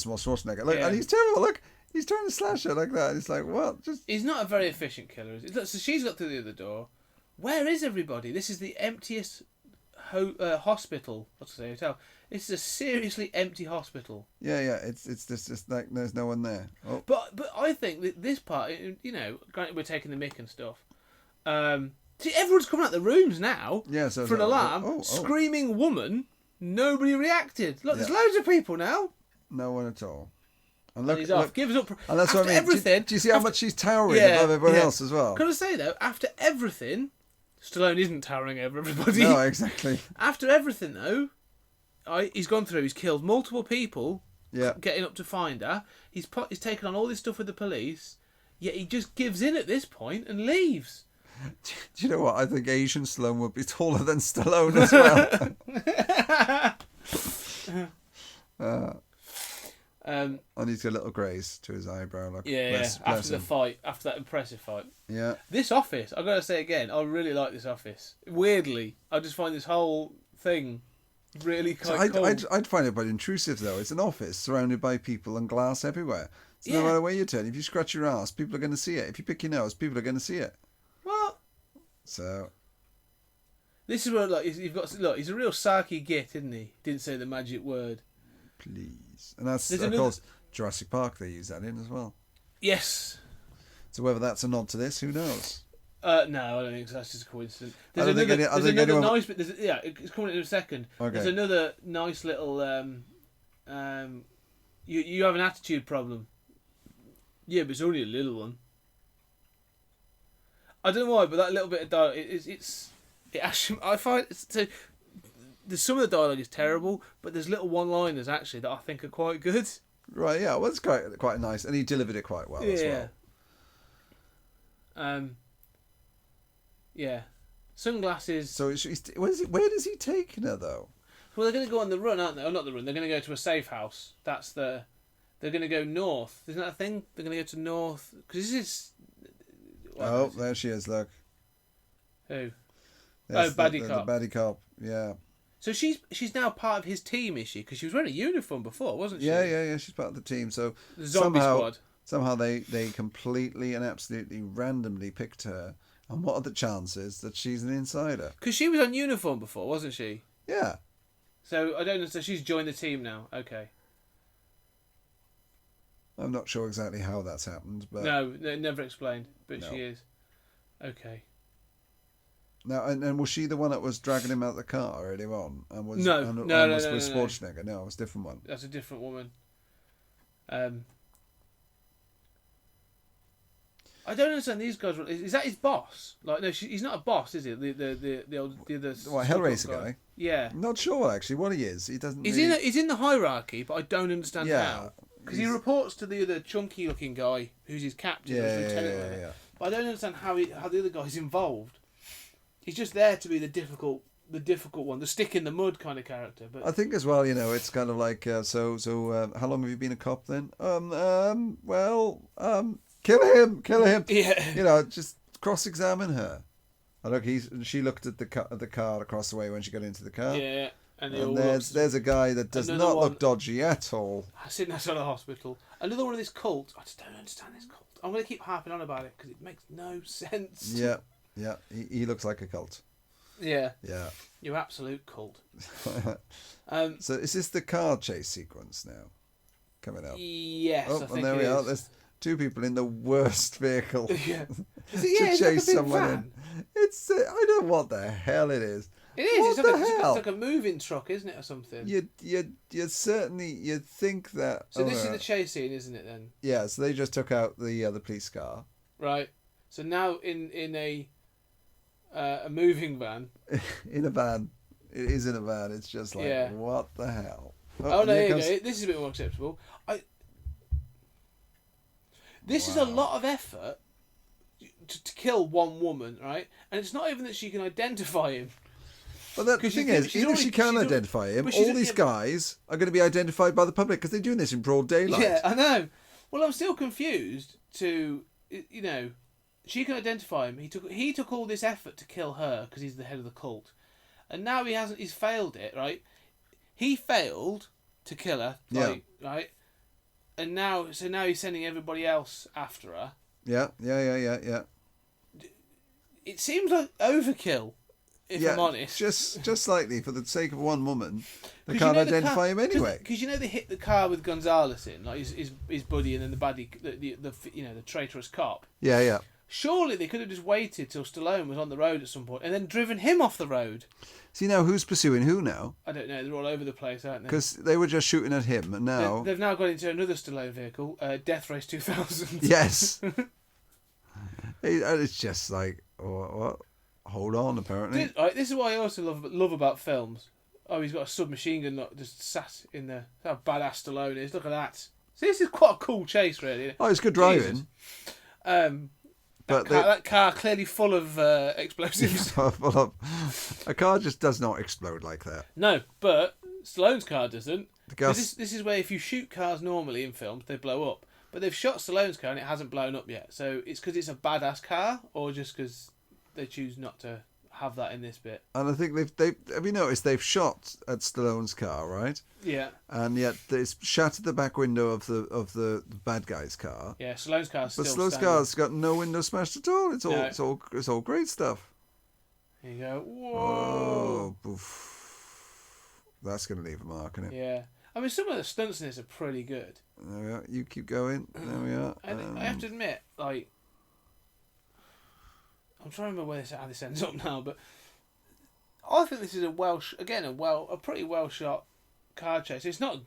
small Schwarzenegger. Look, Yeah. and he's terrible. Look, he's trying to slash her like that. It's like, what? Just He's not a very efficient killer. Is he? Look, so she's got through the other door. Where is everybody? This is the emptiest hospital. What's to say, hotel? This is a seriously empty hospital. yeah. It's just like there's no one there. Oh, But I think that this part, you know, granted we're taking the mick and stuff. See, everyone's coming out the rooms now. Yeah, so for an alarm, oh. screaming woman. Nobody reacted. Look, there's Yeah. loads of people now. No one at all. And And look, he's off. look, Give us up. and that's after what I mean. everything. Do you see how much she's towering above everyone else as well? Can I say though, after everything, Stallone isn't towering over everybody. No, exactly. After everything though, he's gone through. He's killed multiple people. Yeah. Getting up to find her. He's taken on all this stuff with the police. Yet he just gives in at this point and leaves. Do you know what? I think Asian Stallone would be taller than Stallone as well. And he's got a little grace to his eyebrow. Like, bless After the him. fight, after that impressive fight. Yeah. This office, I've got to say again, I really like this office. Weirdly, I just find this whole thing really So quite cool. I'd find it quite intrusive though. It's an office surrounded by people and glass everywhere. So no Yeah. matter where you turn, if you scratch your ass, people are going to see it. If you pick your nose, people are going to see it. Well, So this is where he's a real sarky git, isn't he? Didn't say the magic word. please, and that's There's of another- course Jurassic Park. They use that in as well. Yes. So whether that's a nod to this, who knows? No, I don't think so. That's just a coincidence. I don't think anyone- nice bit. It's coming in a second. Okay. There's another nice little. You have an attitude problem. Yeah, but it's only a little one. I don't know why, but that little bit of dialogue, it actually, I find so. There's some of the dialogue is terrible, but there's little one-liners actually that I think are quite good. Right? Yeah. Well, it's quite nice, and he delivered it quite well as well. Yeah. Sunglasses. So where does he take her though? Well, they're going to go on the run, aren't they? Oh, not the run. They're going to go to a safe house. They're going to go north. Isn't that a thing? They're going to go to north because this is. Oh, there she is. Look. Who? Yes, baddie the cop. baddie cop. Yeah. So she's now part of his team, is she? Because she was wearing a uniform before, wasn't she? Yeah. She's part of the team. So The zombie squad. Somehow they completely and absolutely randomly picked her. And what are the chances that she's an insider? Because she was on uniform before, wasn't she? Yeah. So I don't know. So she's joined the team now. Okay. I'm not sure exactly how that's happened, but No, never explained. But No. she is. Okay. now and was she the one that was dragging him out the car earlier on? And was No. and, No, and no, was no, with no, no. Schwarzenegger? No, it was a different one. That's a different woman. I don't understand these guys. Is that his boss? Like, no, he's not a boss, is he? The other. What, Hellraiser guy? Yeah. I'm not sure actually what he is. He doesn't. He's really... in the hierarchy, but I don't understand Yeah, how. Because he he's- reports to the other chunky looking guy who's his captain, or his lieutenant. Whatever. Yeah. But I don't understand how the other guy's involved. He's just there to be the difficult the difficult one, the stick in the mud kind of character. But I think as well, it's kind of like so. How long have you been a cop then? Kill him. yeah, Just cross-examine her. And look, she looked at the car across the way when she got into the car. yeah, and there's a guy that does Another not one- look dodgy at all. sitting outside a hospital. Another one of these cults. I just don't understand this cult. I'm going to keep harping on about it because it makes no sense. Yeah. He looks like a cult. Yeah, Yeah. you absolute cult. So is this the car chase sequence now coming up? Yes, I Oh, think and there it we are. is. There's two people in the worst vehicle Yeah. to It's like a chase big someone van. in. It's I don't know what the hell it is. It is. What It's like, the it's hell? like a moving truck, isn't it, or something? You certainly you'd think that. So this is the chase scene, isn't it? Then Yeah, so they just took out the police car. right. So now in a moving van. In a van. It is in a van. It's just like, Yeah. what the hell? Oh, and no, here here you comes- go. This is a bit more acceptable. This is a lot of effort to kill one woman, right? And it's not even that she can identify him. But the 'Cause thing she's- is, she's even if already- she can she's al- identify him, but she's all al- these yeah, guys are going to be identified by the public because they're doing this in broad daylight. Yeah, I know. Well, I'm still confused. She can identify him. He took all this effort to kill her because he's the head of the cult, and now he hasn't. He's failed it, right? He failed to kill her, right? And now he's sending everybody else after her. Yeah. It seems like overkill, if I'm honest. Just slightly for the sake of one woman, they 'Cause can't the identify him anyway. Because they hit the car with Gonzalez in, like his buddy, and then the baddie, the traitorous cop. Yeah. Surely they could have just waited till Stallone was on the road at some point and then driven him off the road. See now who's pursuing who now? I don't know. They're all over the place, aren't they? Because they were just shooting at him, and now They've now got into another Stallone vehicle, Death Race 2000. yes, it's just like what? Hold on, apparently. This is what I also love about films. Oh, he's got a submachine gun just sat in there. How badass Stallone is. Look at that. See, this is quite a cool chase, really. Oh, it's good driving. But That car clearly full of explosives. a car just does not explode like that. No, but Stallone's car doesn't. Because This is where if you shoot cars normally in films, they blow up. But they've shot Stallone's car and it hasn't blown up yet. So it's because it's a badass car, or just because they choose not to have that in this bit. and I think they've have you noticed they've shot at Stallone's car, right? Yeah, And yet it's shattered the back window of the bad guy's car. yeah. Stallone's car's But still Stallone's standing. car's got no window smashed at all. It's all No. it's all great stuff. There you go. Whoa. Oh, poof. That's going to leave a mark, isn't it? Yeah. I mean, some of the stunts in this are pretty good. There we are. You keep going. There we are. I have to admit, like, I'm trying to remember how this ends up now, but I think this is a pretty well shot car chase. It's not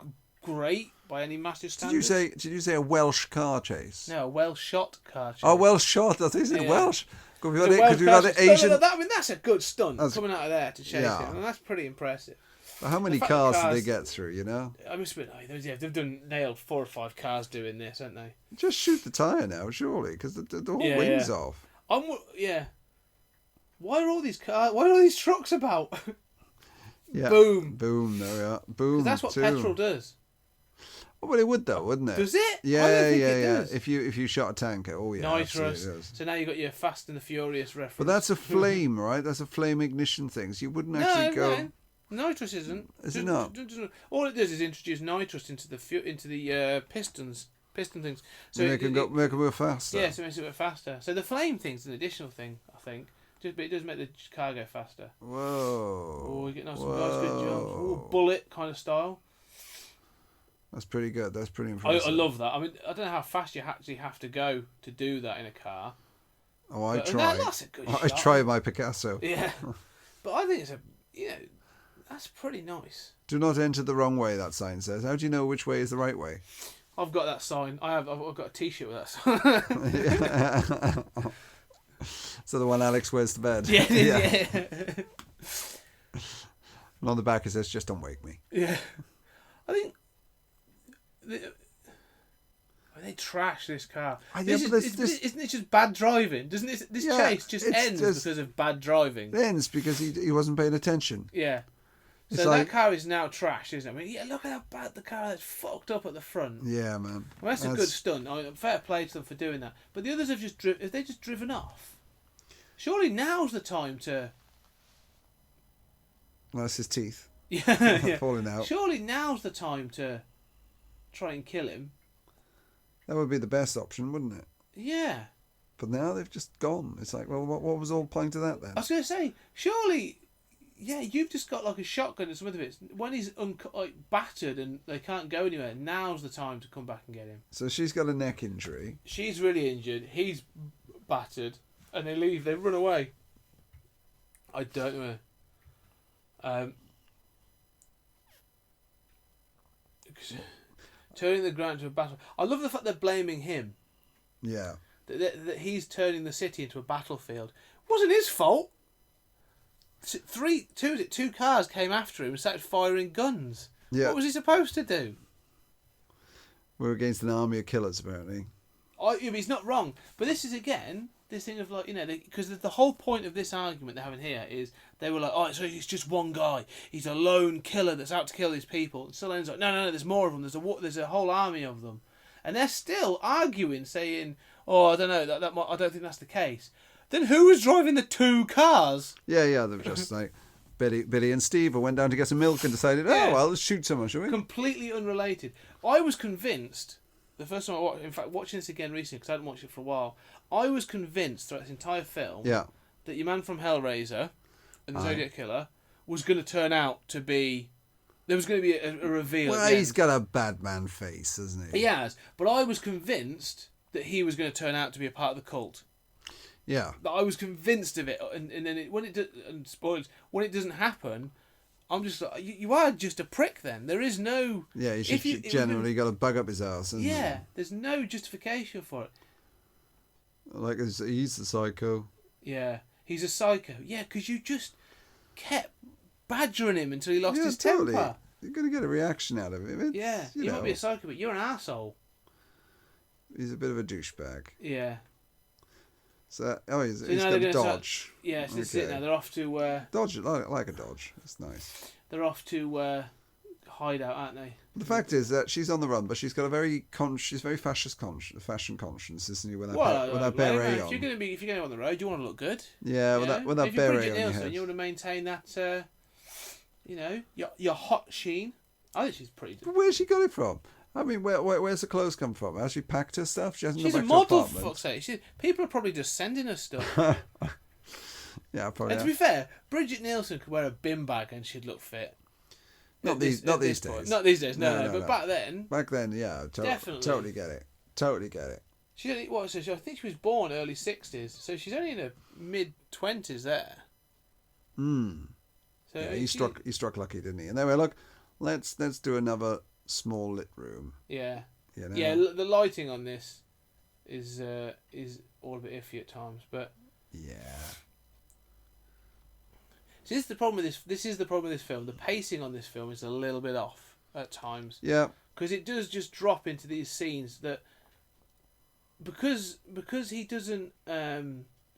great by any massive Did standards. you say a Welsh car chase? No, a well shot car chase. Oh, Welsh shot. I think it's Yeah. Welsh. Could It's a we well have had car- it Asian? That's a good stunt That's- coming out of there to chase Yeah. it, and that's pretty impressive. How many the fact cars that did they cars- get through? You know, I must admit, they've nailed 4 or 5 cars doing this, haven't they? just shoot the tire now, surely, because the whole Yeah, wing's yeah. off. Yeah. Why are all these cars? Why are all these trucks about? Yeah. Boom. Boom. There we are. Boom. 'Cause that's what too. petrol does. Oh, well, it would though, wouldn't it? Does it? I Yeah, don't think yeah, it yeah. does. If you shot a tanker, oh yeah, absolutely Nitrous. it does. So now you've got your Fast and the Furious reference. But that's a flame, right? That's a flame ignition thing. So you wouldn't no, actually go. no. Nitrous isn't. Is it not? All it does is introduce nitrous into the piston things. So make them go faster. Yeah, so it makes it a bit faster. So the flame thing's an additional thing, I think. But it does make the car go faster. Whoa. Oh, you get nice good jumps. Oh, bullet kind of style. That's pretty good. That's pretty I impressive. love that. I mean, I don't know how fast you actually have to go to do that in a car. Oh, I But tried. that's a good I shot. tried my Picasso. Yeah, but I think it's that's pretty nice. Do not enter the wrong way. That sign says. How do you know which way is the right way? I've got that sign. I've got a T-shirt with that sign. So the one Alex wears to bed. yeah. And on the back it says, "Just don't wake me." Yeah. I think trash, this car. Yeah, This but isn't it just bad driving? Doesn't this Yeah, chase just it's ends just- because of bad driving? It ends because he wasn't paying attention. Yeah. It's So like- that car is now trash, isn't it? I mean, yeah, look at how bad the car is fucked up at the front. Yeah, man. Well, that's a good stunt. I mean, fair play to them for doing that. But the others have they just driven off? Surely now's the time to. That's his teeth Yeah. falling out. Surely now's the time to try and kill him. That would be the best option, wouldn't it? Yeah. But now they've just gone. It's like, well, what was all playing to that then? I was going to say, surely, yeah, you've just got like a shotgun and some other bits. When he's battered and they can't go anywhere, now's the time to come back and get him. So she's got a neck injury. She's really injured. He's battered, and they leave. They run away. I don't know. Turning the ground to a battle. I love the fact they're blaming him. Yeah. That he's turning the city into a battlefield. It wasn't his fault. Two cars came after him and started firing guns. Yeah. What was he supposed to do? We're against an army of killers, apparently. He's not wrong, but this is again this thing of like, you know, because the whole point of this argument they're having here is they were like, oh, so he's just one guy, he's a lone killer that's out to kill these people. And Stallone's like, no, there's more of them. There's a whole army of them, and they're still arguing, saying, oh, I don't know, I don't think that's the case. Then who was driving the two cars? Yeah, they were just like Billy and Steve went down to get some milk and decided, Yeah. oh well, let's shoot someone, shall we? Completely unrelated. I was convinced. The first time I watched, in fact, watching this again recently because I hadn't watched it for a while, I was convinced throughout this entire film Yeah. that your man from Hellraiser and the Zodiac Killer was going to turn out to be. There was going to be a reveal. Well, at the he's end. got a bad man face, hasn't he? He has, but I was convinced that he was going to turn out to be a part of the cult. Yeah. That I was convinced of it, and then and spoilers, when it doesn't happen, I'm just like, you are just a prick. Then there is no. Yeah, he's if just generally got to bug up his ass. Isn't Yeah, there's no justification for it. he? Like he's the psycho. Yeah, he's a psycho. Yeah, because you just kept badgering him until he lost Yeah, his totally. temper. You're gonna get a reaction out of him. It's, Yeah, you you know, might be a psycho, but you're an asshole. he's a bit of a douchebag. Yeah. So he's So got now a they're gonna dodge. Yeah, so this is it Okay. now. They're off to. Dodge like a dodge. It's nice. They're off to hide out, aren't they? The fact is that she's on the run, but she's got a very she's very fashion conscious, isn't she? With that, with that beret if on. you're going on the road, you want to look good. Yeah, with that if you're beret Bridget on your Nielsen, head. you want to maintain that. Your hot sheen. I think she's pretty. But where's she got it from? I mean, where's the clothes come from? Has she packed her stuff? She hasn't She's gone a back to her model, for apartment. fuck's sake. People are probably just sending her stuff. Yeah, probably. And to be fair, Bridget Nielsen could wear a bin bag and she'd look fit. Not At these this days. point. Not these days, no. No. But back then, Back then, yeah, Definitely. totally get it. Totally get it. she's only, I think she was born early 60s, so she's only in her mid-20s there. Hmm. So Yeah, he struck lucky, didn't he? And they were look, let's do another small lit room. Yeah. You know? Yeah, the lighting on this is all a bit iffy at times, but Yeah. see, this is the problem with this. This is the problem with this film. The pacing on this film is a little bit off at times. Yeah. Because it does just drop into these scenes that because he doesn't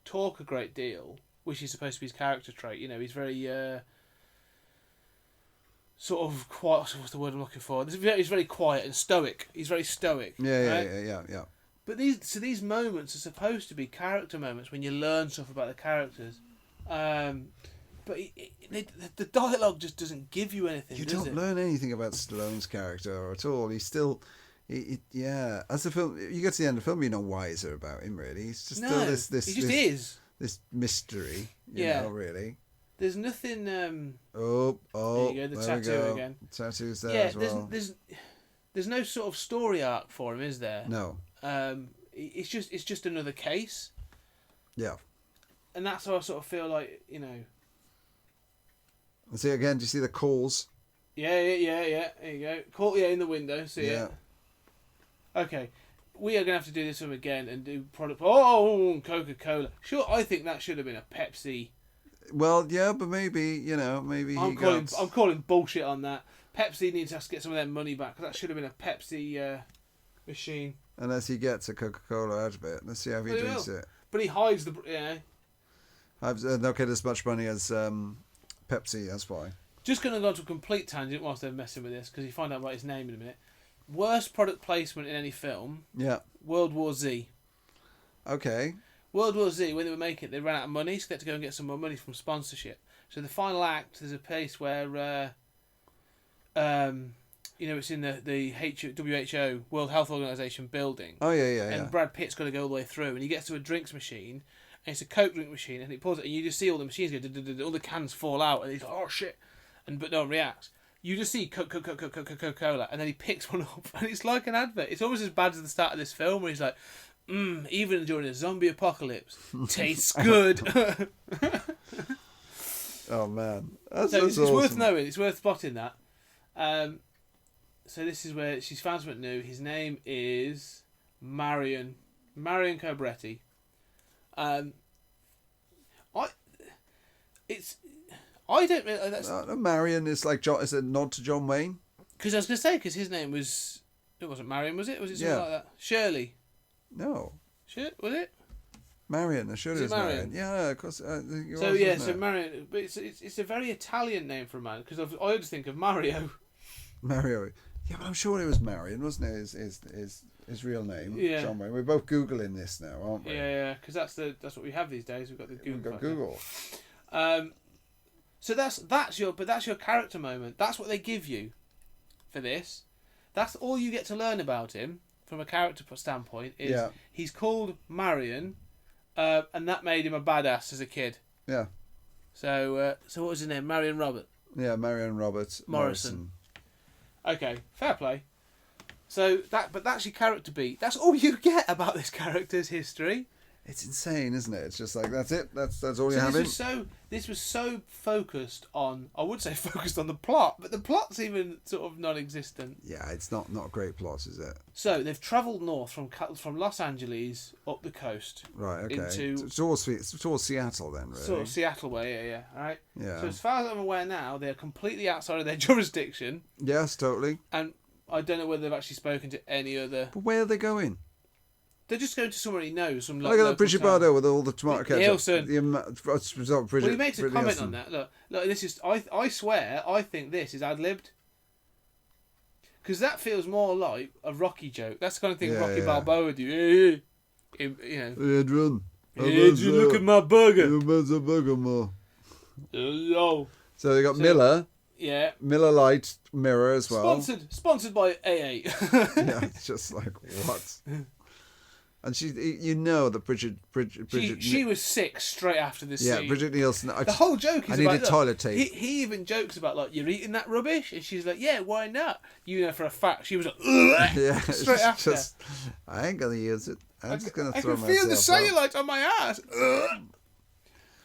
talk a great deal, which is supposed to be his character trait. You know, he's very sort of quiet. What's the word I'm looking for? He's very quiet and stoic. He's very stoic. right? Yeah. But these moments are supposed to be character moments when you learn stuff about the characters. But the dialogue just doesn't give you anything. You does don't it? learn anything about Stallone's character at all. He's still, as the film, you get to the end of the film, you're no wiser about him really. He's just still this he just is. this mystery. Yeah. You know, really. There's nothing. Oh, There you go, the there we tattoo go. again. Tattoo's there Yeah, as well. there's no sort of story arc for him, is there? No. It's just another case, Yeah. and that's how I sort of feel like, you know. And see again. Do you see the calls? Yeah. There you go. Caught in the window. See Yeah. it. Okay, we are gonna have to do this one again and do product. Oh, Coca-Cola. Sure, I think that should have been a Pepsi. Well, yeah, but maybe I'm calling bullshit on that. Pepsi needs to get some of their money back because that should have been a Pepsi machine. Unless he gets a Coca-Cola out of it. Let's see how he Well, he drinks will. it. But he hides the. Yeah. I've not get as much money as Pepsi, that's why. Just going to go to a complete tangent whilst they're messing with this, because you find out about his name in a minute. Worst product placement in any film, Yeah. World War Z. Okay. World War Z, when they were making it, they ran out of money, so they had to go and get some more money from sponsorship. So the final act, there's a place where, it's in the WHO, World Health Organization building. Oh, yeah. And Brad Pitt's got to go all the way through, and he gets to a drinks machine, and it's a Coke drink machine, and he pulls it, and you just see all the machines go, all the cans fall out, and he's like, oh shit, but no one reacts. You just see Coca-Cola, and then he picks one up, and it's like an advert. It's almost as bad as the start of this film, where he's like, even during a zombie apocalypse, tastes good. Oh, man. That's It's awesome. worth knowing, it's worth spotting that. So this is where she's found something new. His name is Marion Cobretti. I don't really. That's Marion is like John. Is it a nod to John Wayne? because I was going to say because his name was. It wasn't Marion, was it? Was it something like that? Shirley. No. Was it? Marion. I sure it Is it is Marion. Marion? Yeah, of course. So Marion, but it's a very Italian name for a man because I always think of Mario. Mario. Yeah, but I'm sure it was Marion, wasn't it? His real name. Yeah. John Wayne. We're both googling this now, aren't we? Yeah, because that's what we have these days. We've got the Google. We've got factor. Google. So that's your character moment. That's what they give you for this. That's all you get to learn about him from a character standpoint. Is he's called Marion, and that made him a badass as a kid. Yeah. So what was his name? Marion Robert. Yeah, Marion Roberts Morrison. Okay, fair play. So that's your character beat. That's all you get about this character's history. It's insane, isn't it? It's just like that's it. That's all you have. This was so focused on. I would say focused on the plot, but the plot's even sort of non-existent. Yeah, it's not a great plot, is it? So they've travelled north from Los Angeles up the coast. Right. Okay. Into towards Seattle then, really. sort of Seattle way. Yeah. All right. Yeah. So as far as I'm aware now, they're completely outside of their jurisdiction, Yes, totally. and I don't know whether they've actually spoken to any other. But where are they going? They're just going to somewhere he knows. Some Look at that Bridget Bardot with all the tomato ketchup. Nielsen. Well, Well, he makes a comment on that. Look, this is. I swear, I think this is ad libbed. Because that feels more like a Rocky joke. That's the kind of thing Rocky Balboa would do. Adrian, Adrian, look at my burger. a burger more. Yo. So they got Miller. Yeah. Miller Lite mirror as well. Sponsored by AA. Yeah, it's just like what. And that Bridget. She was sick straight after this scene. Yeah, Bridget Nielsen. The whole joke is I about. needed toilet tape. He even jokes about like you're eating that rubbish, and she's like, yeah, why not? You know for a fact she was like, ugh, Yeah, straight after. Just, I ain't gonna use it. I'm just gonna I throw can myself feel the out. cellulite on my ass. Ugh.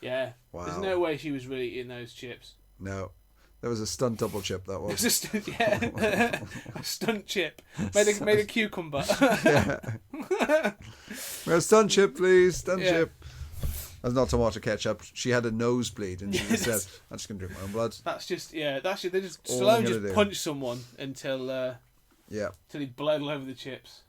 Yeah. Wow. There's no way she was really eating those chips. No, there was a stunt double chip that It was. was a stunt, yeah. A stunt chip. Made a cucumber. Yeah. Well, stunt chip, please. Stunt Yeah. chip. That's not tomato ketchup. She had a nosebleed and she just said, "I'm just gonna drink my own blood." That's just they just All Stallone I'm just gonna do. punched someone until Yeah. he bled all over the chips.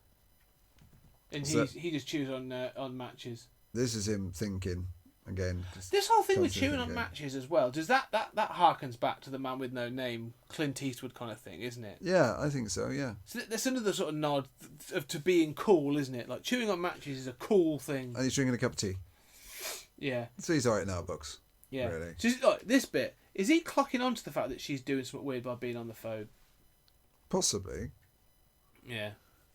And So- he just chews on matches. This is him thinking again. just This whole thing with constantly chewing on thinking. matches as well, does that harkens back to the Man with No Name, Clint Eastwood kind of thing, isn't it? Yeah, I think so. Yeah. So that's another sort of nod to being cool, isn't it? Like chewing on matches is a cool thing. And he's drinking a cup of tea. Yeah, So he's alright now, Bucks. yeah. Really. So like, this bit, is he clocking on to the fact that she's doing something weird by being on the phone? Possibly. Yeah.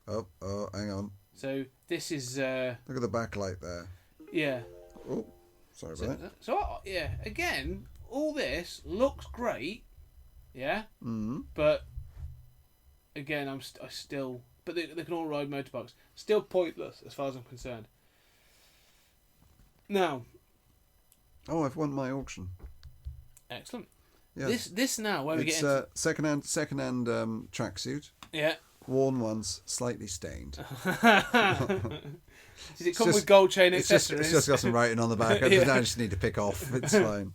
Oh, hang on. So this is Look at the backlight there. yeah. Oh, sorry about that. So yeah, again, all this looks great, yeah. Mm-hmm. But again, I still. But they can all ride motorbikes. Still pointless as far as I'm concerned. Now, Oh, I've won my auction. excellent. Yes. This now where we It's get into second-hand tracksuit. yeah. Worn once, slightly stained. Does it come just- with gold chain It's just accessories? got some writing on the back. I just need to pick off. It's fine.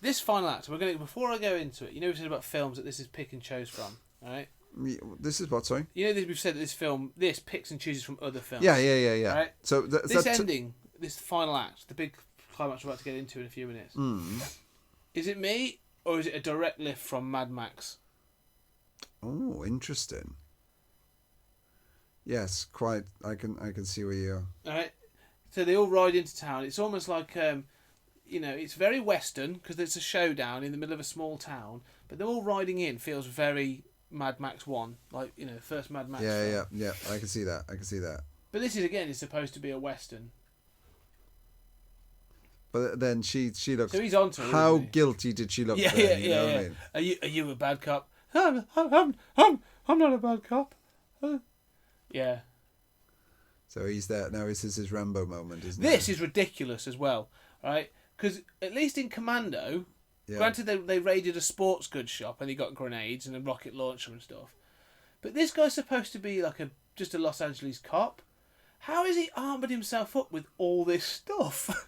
This final act, before I go into it, you know we said about films that this is pick and chose from, right? This is what, sorry? You know, we've said that this film picks and chooses from other films. Yeah. Right? So This ending, this final act, the big climax we're about to get into in a few minutes. Is it me, or is it a direct lift from Mad Max? Oh, interesting. Yes, quite. I can see where you're. All right. So they all ride into town. It's almost like, it's very Western because there's a showdown in the middle of a small town. But they're all riding in feels very Mad Max 1, like first Mad Max. Yeah. I can see that. But this is supposed to be a Western. But then she looks. So he's onto her. How isn't he? guilty did she look? Yeah. What I mean? Are you a bad cop? I'm not a bad cop. Yeah. So he's there now. This is his Rambo moment, isn't it? This is ridiculous as well, right? Because at least in Commando, granted they raided a sports goods shop and he got grenades and a rocket launcher and stuff, but this guy's supposed to be like just a Los Angeles cop. How is he armoured himself up with all this stuff?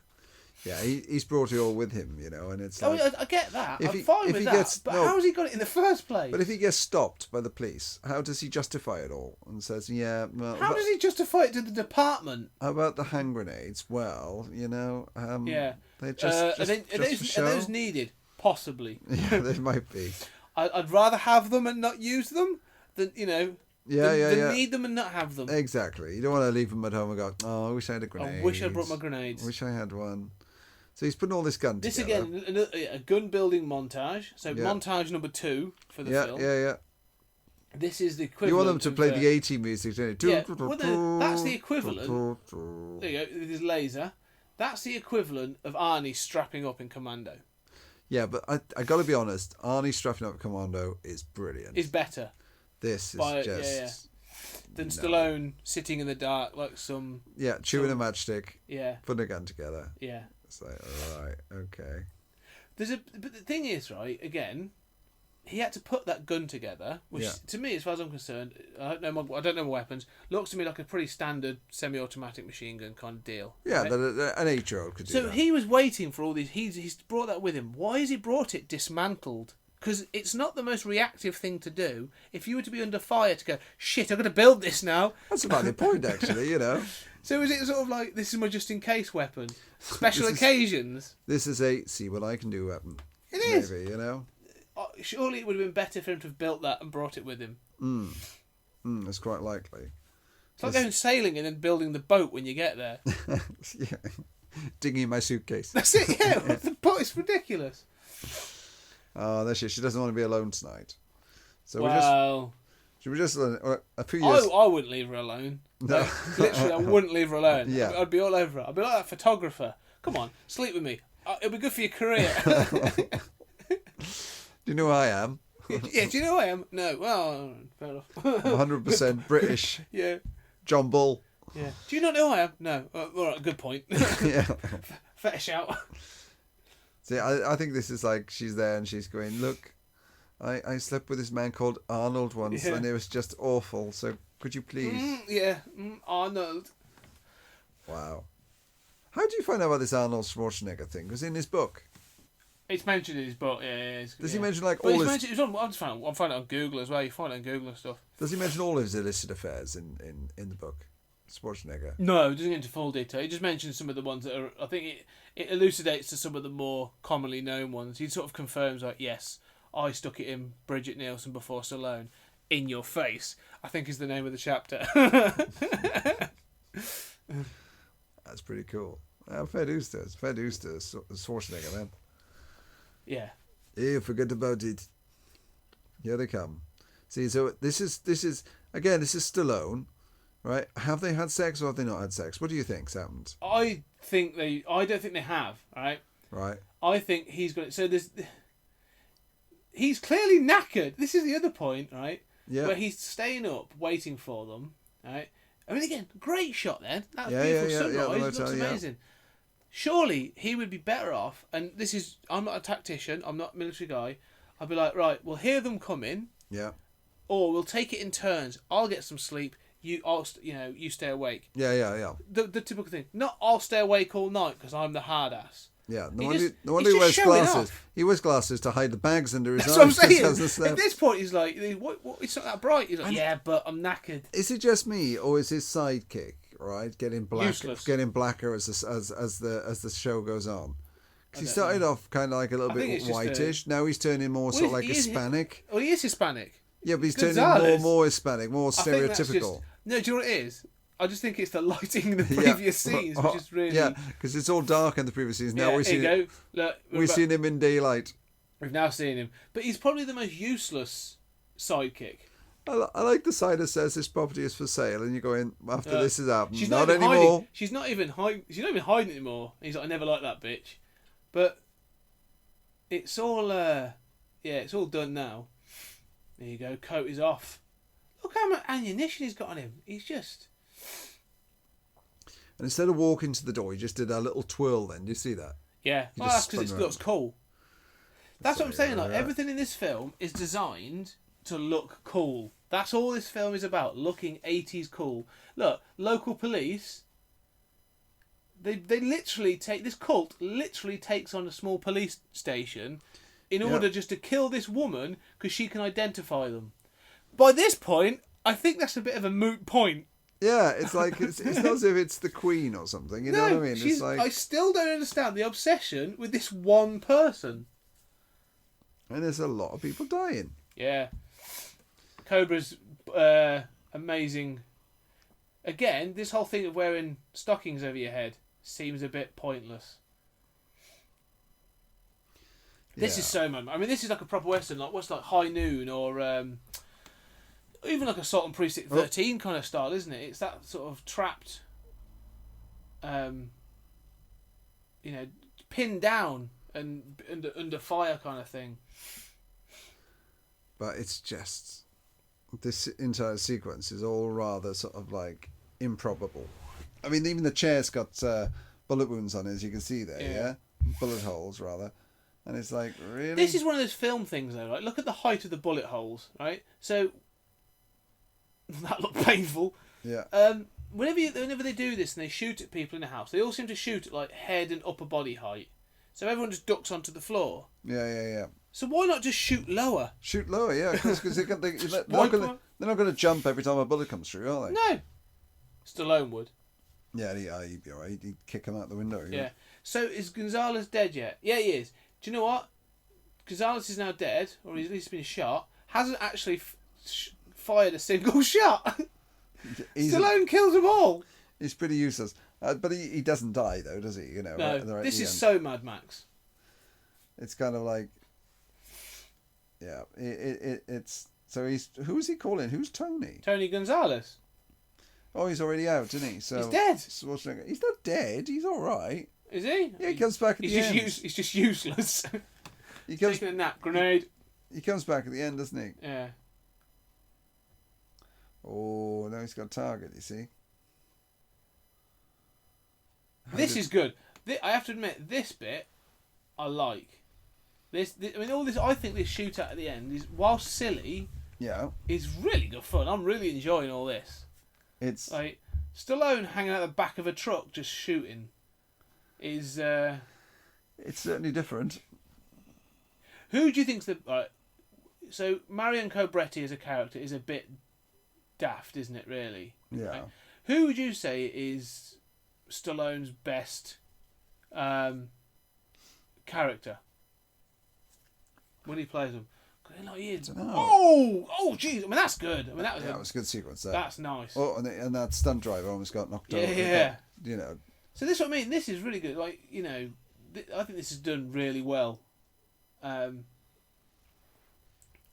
Yeah, he's brought it all with him, and it's like... I get that. If I'm fine with that. But how has he got it in the first place? But if he gets stopped by the police, how does he justify it all? And says, yeah, well... How does he justify it to the department? How about the hand grenades? Well, Yeah. They're just are show. those needed? Possibly. Yeah, they might be. I'd rather have them and not use them than, than need them and not have them. Exactly. You don't want to leave them at home and go, oh, I wish I had a grenade. I wish I brought my grenades. I wish I had one. So he's putting all this gun This together. again, a gun building montage. So montage number 2 for the film. Yeah. This is the equivalent. You want them to play the A-Team music, don't you? Yeah, that's the equivalent. There you go, with his laser. That's the equivalent of Arnie strapping up in Commando. Yeah, but I got to be honest. Arnie strapping up Commando is brilliant. Is better. This is just... Than Stallone sitting in the dark like some... Yeah, chewing a matchstick. Yeah. Putting a gun together. Yeah. It's like, alright, okay. But the thing is, right, again, he had to put that gun together, which to me, as far as I'm concerned, I don't know my weapons, looks to me like a pretty standard semi-automatic machine gun kind of deal. Yeah, right? that an 8-year-old could do that. So he was waiting for all these... He's brought that with him. Why has he brought it dismantled? Because it's not the most reactive thing to do. If you were to be under fire to go, shit, I've got to build this now. That's a valid point, actually, So is it sort of like, this is my just-in-case weapon? Special occasions? This is a see-what-I-can-do weapon. It is. Maybe, Surely it would have been better for him to have built that and brought it with him. That's quite likely. It's like going sailing and then building the boat when you get there. Yeah. Digging in my suitcase. That's it, yeah. The boat is ridiculous. Oh, that's it. She doesn't want to be alone tonight. So we just a few years... I wouldn't leave her alone. No. Like, literally, I wouldn't leave her alone. Yeah. I'd be all over her. I'd be like that photographer. Come on, sleep with me. It'll be good for your career. Do you know who I am? Yeah, do you know who I am? No. Well, fair enough. 100% British. Yeah. John Bull. Yeah. Do you not know who I am? No. All right, good point. Yeah. Fetish out. See, I think this is like she's there and she's going, look, I slept with this man called Arnold once and it was just awful. So could you please? Arnold. Wow. How do you find out about this Arnold Schwarzenegger thing? Because in his book. It's mentioned in his book, yeah. Does he mention like But all his... mentioned, I'm finding it on Google as well. You find it on Google and stuff. Does he mention all his illicit affairs in the book? Schwarzenegger? No, it doesn't get into full detail. He just mentions some of the ones that are... I think it elucidates to some of the more commonly known ones. He sort of confirms, like, yes, I stuck it in Bridget Nielsen before Stallone. In your face, I think is the name of the chapter. That's pretty cool. Fair dues to Schwarzenegger, man. Yeah. Hey, forget about it. Here they come. See, so this is Stallone, right? Have they had sex or have they not had sex? What do you think's happened? I don't think they have, right? Right. I think he's got it. So he's clearly knackered. This is the other point, right? Yeah. Where he's staying up, waiting for them, right? I mean, again, great shot then. That Yeah, beautiful yeah, sunrise looks amazing. Surely he would be better off, and I'm not a tactician, I'm not a military guy, I'd be like, right, we'll hear them coming, Yeah. or we'll take it in turns. I'll get some sleep, you stay awake. Yeah. The typical thing. Not I'll stay awake all night because I'm the hard ass. Yeah, He no just- wonder he's he just wears showing glasses. off. He wears glasses to hide the bags under his That's what I'm eyes. 'cause he saying. hasn't slept. At this point, he's like, what, it's not that bright. He's like, yeah, but I'm knackered. Is it just me, or is his sidekick right getting Useless. blacker as the show goes on? 'Cause he don't started know. off kind of like a little I think bit it's just whitish. Now he's turning more sort of like he is- Hispanic. Oh, he is Hispanic. Yeah, but he's Gonzalez. turning more Hispanic, more I think that's stereotypical. just, no, do you know what it is? I just think it's the lighting in the previous scenes, which is really... Yeah, because it's all dark in the previous scenes. Now Yeah, we've here seen you go. Look, we've seen him in daylight. We've now seen him. But he's probably the most useless sidekick. I like the sign that says this property is for sale, and you're going after this is happened. She's Not even anymore. hiding. She's not even hiding anymore. He's like, I never liked that bitch. But it's all it's all done now. There you go. Coat is off. Look how much ammunition he's got on him. He's just... And instead of walking to the door, he just did a little twirl. Then do you see that? Yeah. He Well, just that's because spun it looks cool. That's what I'm saying. Like yeah. everything in this film is designed to look cool. That's all this film is about. Looking 80s cool. Look, local police. They literally take this cult literally takes on a small police station in order just to kill this woman because she can identify them. By this point, I think that's a bit of a moot point. Yeah, it's like it's not as if it's the Queen or something. You know what I mean? It's like, I still don't understand the obsession with this one person. and there's a lot of people dying. Yeah. Cobra's amazing. Again, this whole thing of wearing stockings over your head seems a bit pointless. This is so mad. I mean, this is like a proper Western, like what's like High Noon or even like Assault on Precinct 13 kind of style, isn't it? It's that sort of trapped, pinned down and under fire kind of thing. But it's just this entire sequence is all rather sort of like improbable. I mean, even the chair's got bullet wounds on it, as you can see there. Yeah, bullet holes rather. And it's like, really? This is one of those film things, though. Right? Look at the height of the bullet holes, right? So that looked painful. Yeah. Whenever they do this and they shoot at people in a house, they all seem to shoot at like head and upper body height. So everyone just ducks onto the floor. Yeah. So why not just shoot lower? Shoot lower, yeah, because they're not going to jump every time a bullet comes through, are they? No. Stallone would. Yeah, he'd be alright. He'd kick him out the window. Yeah. So is Gonzalez dead yet? Yeah, he is. Do you know what? Gonzalez is now dead, or he's at least been shot. Hasn't actually fired a single shot. Stallone kills them all. He's pretty useless, but he doesn't die though, does he? You know. No, right this at the is end. so Mad Max. It's kind of like, yeah. It's so who's he calling? Who's Tony? Tony Gonzalez. Oh, he's already out, isn't he? So He's dead. Schwarzenegger, he's not dead. He's all right. Is he? Yeah, he comes back at He's the just end. he's just useless. He comes. Taking a nap. Grenade. He comes back at the end, doesn't he? Yeah. Oh, now he's got a target. You see. This is good. I have to admit, this bit I like. This, I mean, all this. I think this shootout at the end is, while silly, Yeah. is really good fun. I'm really enjoying all this. It's Like Stallone hanging out the back of a truck just shooting is. it's certainly different. Who do you think's the? So Marion Cobretti as a character is a bit daft, isn't it? Really. Yeah. Right? Who would you say is Stallone's best character when he plays them? Like he is. I don't know. Oh, jeez! I mean, that's good. I mean, that was That was a good sequence. There. that's nice. Oh, and that stunt driver almost got knocked over. Yeah. You know. So this is what I mean. This is really good. Like, you know, I think this is done really well.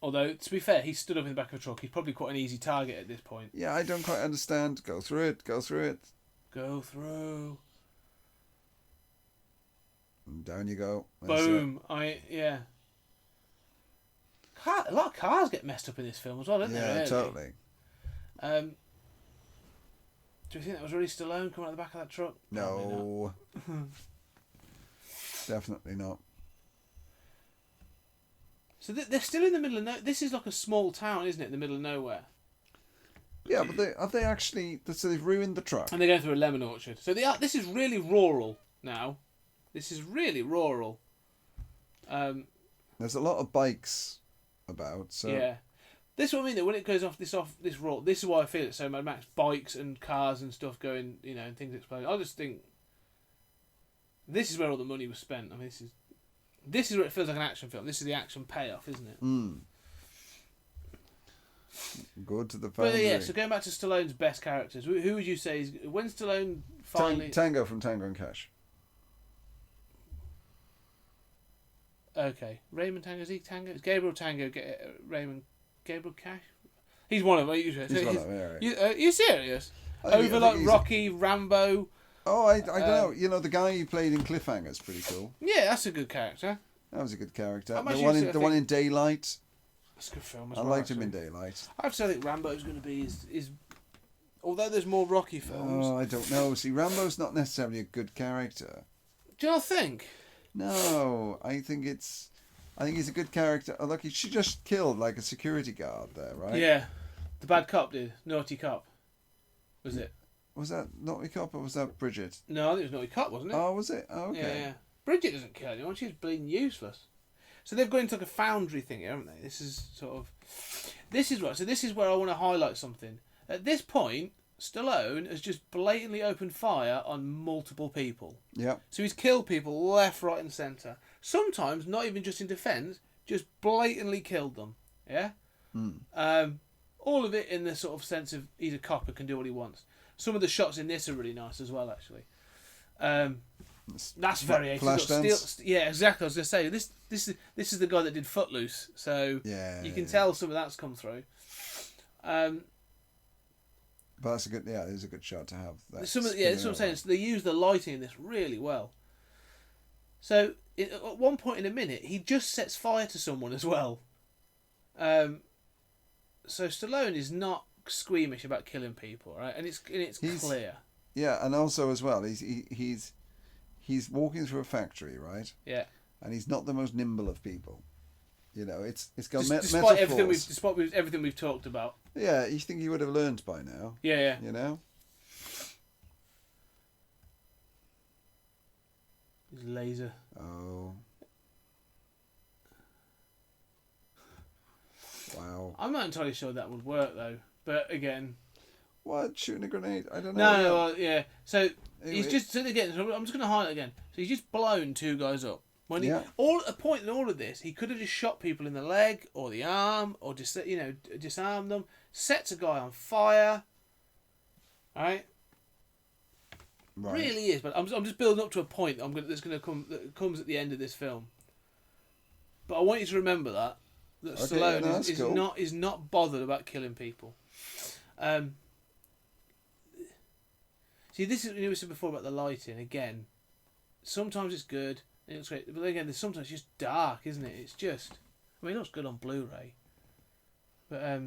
Although, to be fair, he stood up in the back of a truck. He's probably quite an easy target at this point. Yeah, I don't quite understand. Go through it. Go through. And down you go. That's Boom. Yeah. A lot of cars get messed up in this film as well, don't they? Yeah, Really? totally. Do you think that was really Stallone coming out the back of that truck? Probably not. No. Definitely not. So they're still in the middle of nowhere. This is like a small town, isn't it? In the middle of nowhere. Yeah, but have they actually? So they've ruined the truck. And they're going through a lemon orchard. So this is really rural now. This is really rural. There's a lot of bikes about, so Yeah. This is what I mean, though, when it goes off this road, this is why I feel it's so Mad Max. Bikes and cars and stuff going, and things exploding. I just think this is where all the money was spent. I mean, this is where it feels like an action film. This is the action payoff, isn't it? good to the But foundry. yeah, so going back to Stallone's best characters, who would you say is when Stallone finally? Tango from Tango and Cash. Okay, Raymond Tango, is he Tango? It's Gabriel Tango, Raymond Gabriel Cash. He's one of them. He's one of them, yeah. You serious? I think Over like he's- Rocky, Rambo. Oh, I don't know. You know, the guy he played in Cliffhanger's pretty cool. Yeah, that's a good character. That was a good character. I'm The actually one gonna in say, the one in Daylight. That's a good film as I well. liked him in actually. Daylight. I have to say, I think Rambo's going to be is although there's more Rocky films. Oh, I don't know. See, Rambo's not necessarily a good character. Do you not think? No, I think he's a good character. Oh, look, she just killed like a security guard there, right? Yeah, the bad cop did. Naughty cop. Was it? Was that Naughty Cop or was that Bridget? No, I think it was Naughty Cop, wasn't it? Oh, was it? Oh, okay. Yeah. Bridget doesn't kill anyone. She's bleeding useless. So they've gone into like a foundry thing here, haven't they? This is right. So this is where I want to highlight something. At this point, Stallone has just blatantly opened fire on multiple people. Yeah. So he's killed people left, right, and centre. Sometimes not even just in defence, just blatantly killed them. Yeah. All of it in the sort of sense of he's a cop and can do what he wants. Some of the shots in this are really nice as well, actually. That's very 80s. Flashdance? Yeah, exactly. I was going to say this is the guy that did Footloose, so Yeah, you can yeah. tell some of that's come through. But that's a good. Yeah, it is a good shot to have. That That's what I'm spinning saying. over. So they use the lighting in this really well. So at one point in a minute, he just sets fire to someone as well. So Stallone is not squeamish about killing people, right? And it's He's- clear. Yeah, and also as well, he's walking through a factory, right? Yeah. And he's not the most nimble of people. You know, it's got Despite metaphors. everything we've talked about. Yeah, you think he would have learned by now? Yeah. You know. His laser. Oh. Wow. I'm not entirely sure that would work though. But again, What? Shooting a grenade? I don't know. no, well, yeah. So he's Anyway. just again. So I'm just going to highlight again. So he's just blown two guys up. When he Yeah. a point in all of this, he could have just shot people in the leg or the arm or just disarmed them, sets a guy on fire. All right. Right. Really is, but I'm just building up to a point that comes at the end of this film. But I want you to remember that Okay, Stallone no, that's cool. is not bothered about killing people. See, this is we said before about the lighting. Again, sometimes it's good, and it looks great, but again, sometimes it's just dark, isn't it? It's just, I mean, it looks good on Blu-ray, but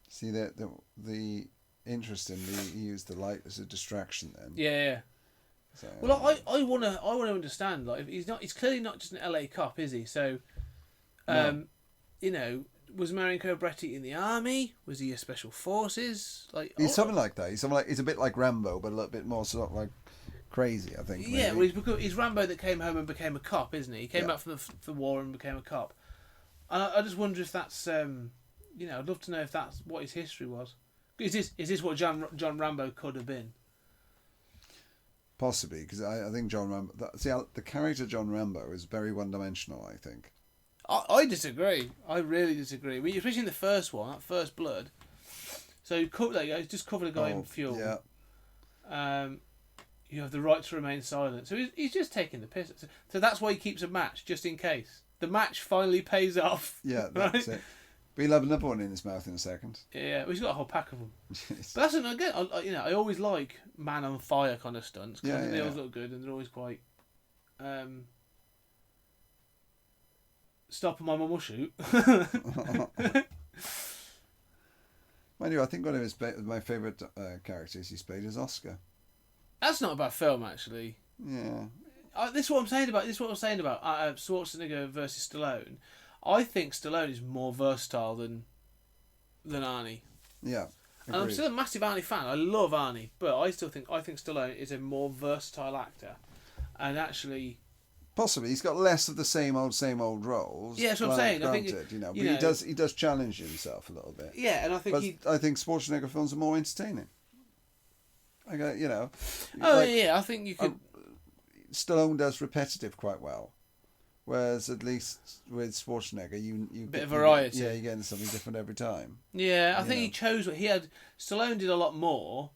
See that the interestingly, he used the light as a distraction. Then. yeah. So, Well, I wanna understand. Like, he's clearly not just an LA cop, is he? So, No. Was Marion Cobretti in the army? Was he a special forces? Like, he's something like that. He's a bit like Rambo, but a little bit more sort of like crazy. I think. yeah. maybe. Well, he's Rambo that came home and became a cop, isn't he? He came Yeah. back from the war and became a cop. And I just wonder if that's I'd love to know if that's what his history was. Is this what John Rambo could have been? Possibly, because I think John Rambo. The character John Rambo is very one-dimensional. I think. I disagree. I really disagree. Especially in the first one, that First Blood. So there you go. Just covered a guy in fuel. Yeah. You have the right to remain silent. So he's just taking the piss. So that's why he keeps a match, just in case. The match finally pays off. Yeah, that's right? it. But he'll have another one in his mouth in a second. Yeah, well, he's got a whole pack of them. But that's again, I always like man on fire kind of stunts because they always look good and they're always quite. Stop and my mum will shoot. Mind you, I think one of my favourite characters he's played is Oscar. That's not a bad film, actually. Yeah. This is what I'm saying about Schwarzenegger versus Stallone. I think Stallone is more versatile than Arnie. Yeah. And I'm agreed. still a massive Arnie fan. I love Arnie, but I think Stallone is a more versatile actor. and actually. Possibly, he's got less of the same old roles. Yeah, that's what I'm saying. I think granted, you but know, he does challenge himself a little bit. Yeah, and I think I think Schwarzenegger films are more entertaining. I go, I think you could. Stallone does repetitive quite well, whereas at least with Schwarzenegger, you Bit of variety. You're getting something different every time. Yeah, I think he chose what he had. Stallone did a lot more,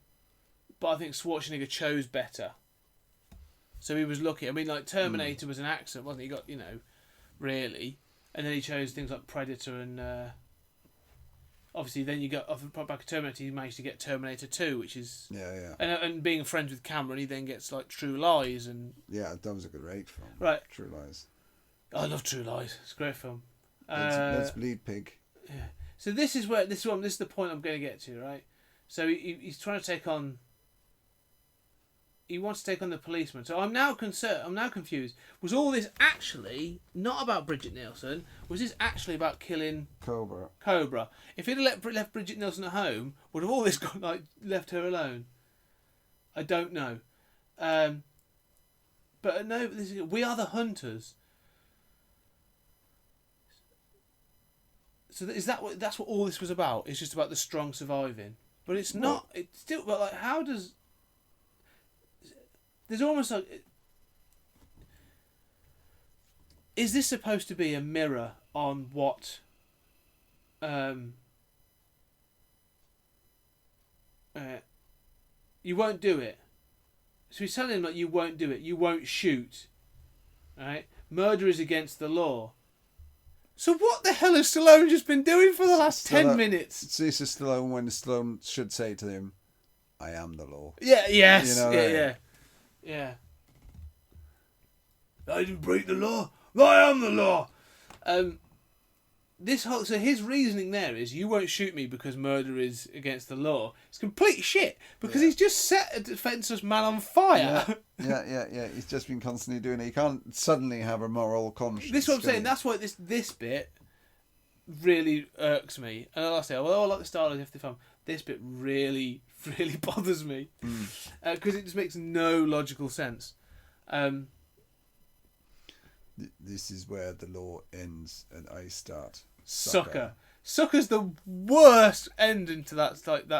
but I think Schwarzenegger chose better. So he was lucky. I mean, like Terminator was an accident, wasn't he? He got, really, and then he chose things like Predator and obviously then you got off the back of Terminator. He managed to get Terminator 2, which is and being friends with Cameron, he then gets like True Lies and that was a great film. Right, True Lies. I love True Lies. It's a great film. Let's Bleed Pig. Yeah. So this is the point I'm going to get to, right? So he's trying to take on. He wants to take on the policeman. So I'm now confused. Was all this actually not about Bridget Nielsen? Was this actually about killing Cobra? If he'd left Bridget Nielsen at home, would have all this gone left her alone? I don't know. But no, we are the hunters. So that's what all this was about? It's just about the strong surviving, but it's not. It's still. But like, how does? There's almost like. Is this supposed to be a mirror on what? You won't do it. So he's telling him like you won't do it. You won't shoot. Right? Murder is against the law. So what the hell has Stallone just been doing for the last 10 minutes? This is Stallone when Stallone should say to him, "I am the law." Yeah. Yes. Yeah. I didn't break the law. I am the law. So his reasoning there is you won't shoot me because murder is against the law. It's complete shit because he's just set a defenseless man on fire. Yeah. He's just been constantly doing it. He can't suddenly have a moral conscience. This is what I'm saying. That's why this bit really irks me. And I say, I like the style of the film. This bit really, really bothers me because it just makes no logical sense. This is where the law ends and I start. Sucker. Sucker's the worst ending to that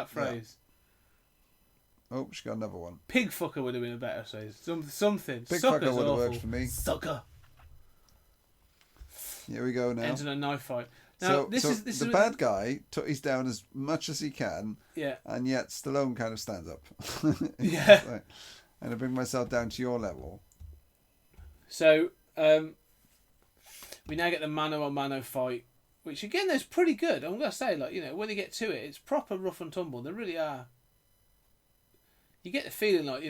phrase. Yeah. Oh, she got another one. Pig fucker would have been a better phrase. Something. Pig Sucker's fucker would have awful. worked for me. Sucker. Here we go now. Ends in a knife fight. Now, this is the bad guy he's down as much as he can. Yeah. And yet Stallone kind of stands up. Yeah. Like, and I bring myself down to your level. So, we now get the mano-a-mano fight, which again is pretty good. I'm gonna say, when they get to it, it's proper rough and tumble. They really are. You get the feeling that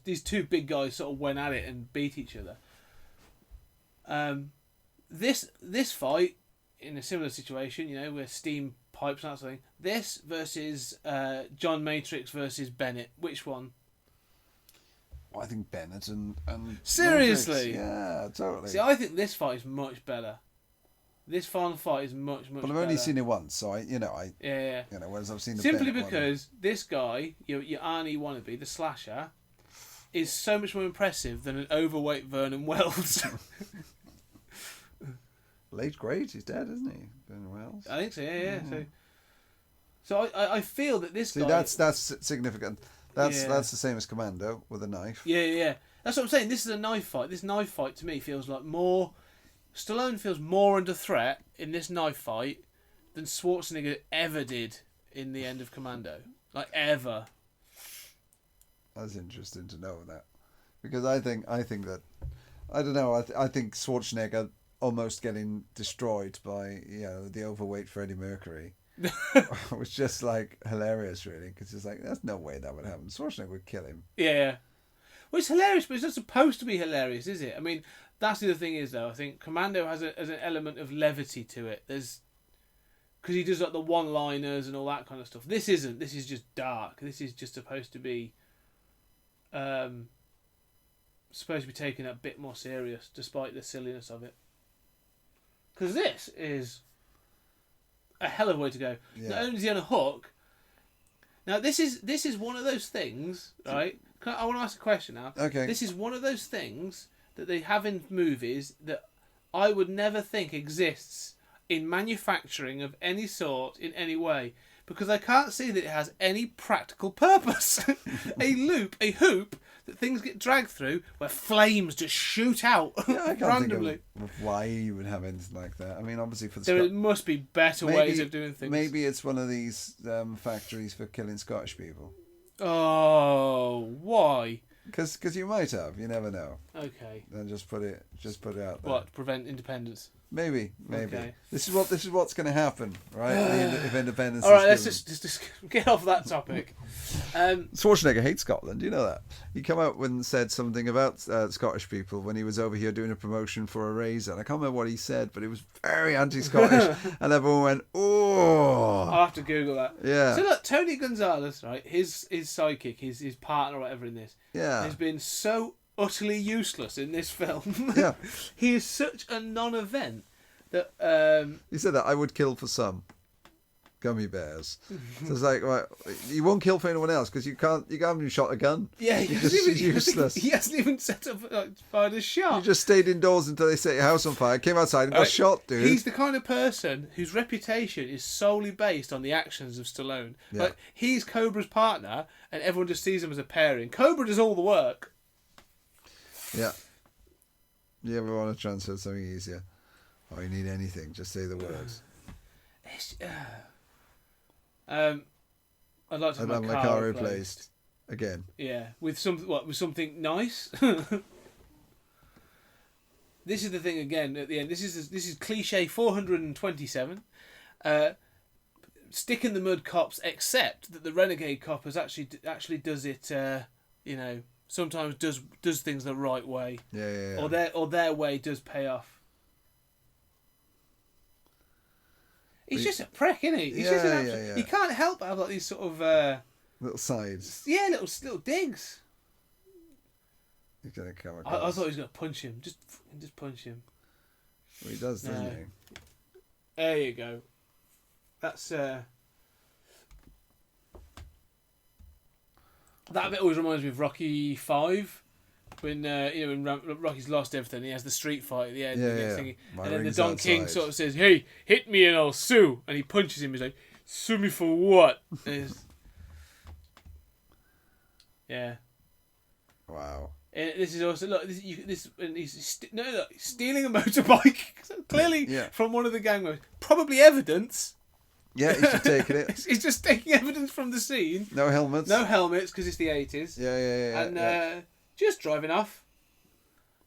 these two big guys sort of went at it and beat each other. This fight in a similar situation, with steam pipes and that sort of thing. This versus John Matrix versus Bennett. Which one? Well, I think Bennett and seriously, Matrix. Yeah, totally. See, I think this fight is much better. This final fight is much better. But I've only seen it once, so yeah. Whereas I've seen the simply Bennett because this guy, your Arnie wannabe, the slasher, is so much more impressive than an overweight Vernon Wells. Late great, he's dead, isn't he? Vernon Wells. I think so. Yeah. So I feel that this guy. That's significant. That's the same as Commando with a knife. Yeah. That's what I'm saying. This is a knife fight. This knife fight to me feels like more. Stallone feels more under threat in this knife fight than Schwarzenegger ever did in the end of Commando. Like ever. That's interesting to know that, because I think that I don't know. I think Schwarzenegger almost getting destroyed by the overweight Freddie Mercury. was just like hilarious, really, because it's like there's no way that would happen. Schwarzenegger would kill him. Yeah. Well, it's hilarious, but it's not supposed to be hilarious, is it? I mean, that's the other thing is though. I think Commando has an element of levity to it. There's because he does like the one-liners and all that kind of stuff. This isn't. This is just dark. This is just supposed to be taken a bit more serious, despite the silliness of it. Because this is a hell of a way to go. Yeah. Not only is he on a hook. Now this is one of those things, right? I want to ask a question now. Okay. This is one of those things that they have in movies that I would never think exists in manufacturing of any sort in any way, because I can't see that it has any practical purpose. A hoop that things get dragged through where flames just shoot out I can't randomly. think of why you would have anything like that. I mean, obviously for the There must be better ways of doing things. Maybe it's one of these factories for killing Scottish people. Oh, why? Because you might have. You never know. Okay. Then just put it out there. What, to prevent independence? Maybe. Okay. This is what's going to happen, right? If independence. All right, is let's given. just get off that topic. Schwarzenegger hates Scotland. You know that. He came out and said something about Scottish people when he was over here doing a promotion for a razor. And I can't remember what he said, but it was very anti-Scottish, and everyone went, "Oh!" I'll have to Google that. Yeah. So look, Tony Gonzalez, right? His sidekick, his partner, or whatever in this, Yeah. has been so utterly useless in this film. Yeah. He is such a non-event that He said that I would kill for some gummy bears. So it's like, right, you won't kill for anyone else because you haven't even shot a gun. yeah, You're just useless. He hasn't even set up fired a shot. You just stayed indoors until they set your house on fire. Came outside and got shot, dude. He's the kind of person whose reputation is solely based on the actions of Stallone. Yeah. Like, he's Cobra's partner, and everyone just sees him as a pairing. Cobra does all the work. Yeah. You ever want to transfer something easier? Or you need anything, just say the words. I'd like to I'd have have my car replaced. Again. Yeah, with something nice. This is the thing again at the end. This is cliche 427. Stick in the mud cops, except that the renegade cop actually does it. Sometimes does things the right way. Yeah. Or their way does pay off. He's just a prick, isn't he? He's just an absolute, He can't help but have like these sort of little sides. yeah, little digs. He's gonna come I across. thought he was gonna punch him. Just punch him. Well, he does, doesn't No. he? There you go. That's that bit always reminds me of Rocky 5. When when Rocky's lost everything, he has the street fight at the end. My And then the ring's Don King outside. sort of says, "Hey, hit me and I'll sue." And he punches him. He's like, "Sue me for what?" Yeah. Wow. And this is also look. And he's stealing a motorbike clearly from one of the gang members. Probably evidence. Yeah, he's just taking it. He's just taking evidence from the scene. No helmets. No helmets because it's the 80s. Yeah. And just driving off.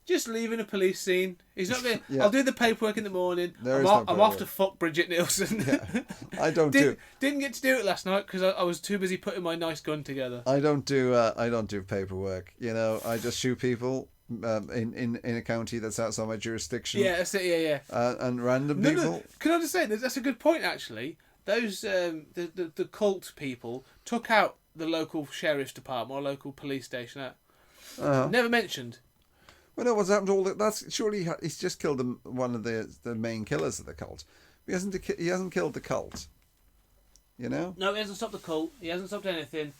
Just leaving a police scene. He's not going. Yeah. I'll do the paperwork in the morning. There I'm is off, no I'm off to paperwork. fuck Bridget Nielsen. I don't do. Didn't get to do it last night because I was too busy putting my nice gun together. I don't do paperwork. I just shoot people in a county that's outside my jurisdiction. Yeah, that's it. Yeah. And random people. No. Can I just say that's a good point actually. Those the cult people took out the local sheriff's department or local police station. Never mentioned. Well, no, what's happened to all that? That's surely he's just killed one of the main killers of the cult. He hasn't killed the cult. You know? No, he hasn't stopped the cult. He hasn't stopped anything.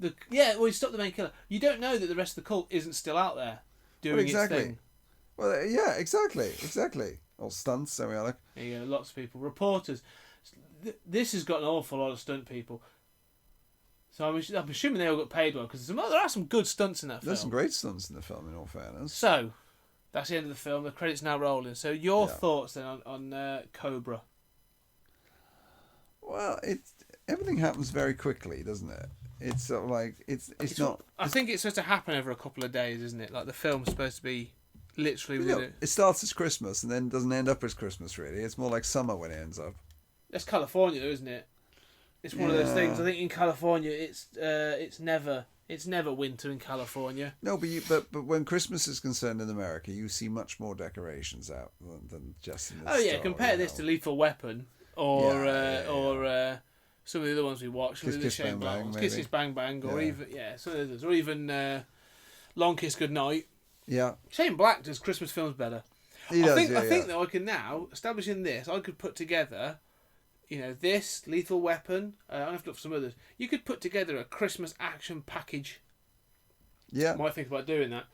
He stopped the main killer. You don't know that the rest of the cult isn't still out there doing its thing. Well, yeah, exactly. All stunts, there we are. There you go, lots of people, reporters. This has got an awful lot of stunt people. So I'm assuming they all got paid well because there are some good stunts in that film. There's some great stunts in the film, in all fairness. So that's the end of the film. The credits now rolling. So your thoughts then on Cobra? Well, everything happens very quickly, doesn't it? It's sort of like it's not. I think it's supposed to happen over a couple of days, isn't it? Like the film's supposed to be literally within it. It starts as Christmas and then doesn't end up as Christmas. Really, it's more like summer when it ends up. That's California, though, isn't it? It's one of those things. I think in California, it's never winter in California. No, but when Christmas is concerned in America, you see much more decorations out than just in the store, compare this to Lethal Weapon or some of the other ones we watched. Kiss Kiss Bang Bang, Kiss Kiss Bang Bang, or some of those, or even Long Kiss Goodnight. Yeah, Shane Black does Christmas films better. I think that I can now establish in this. I could put together. This, Lethal Weapon, I have to look for some others. You could put together a Christmas action package. Yeah. Might think about doing that.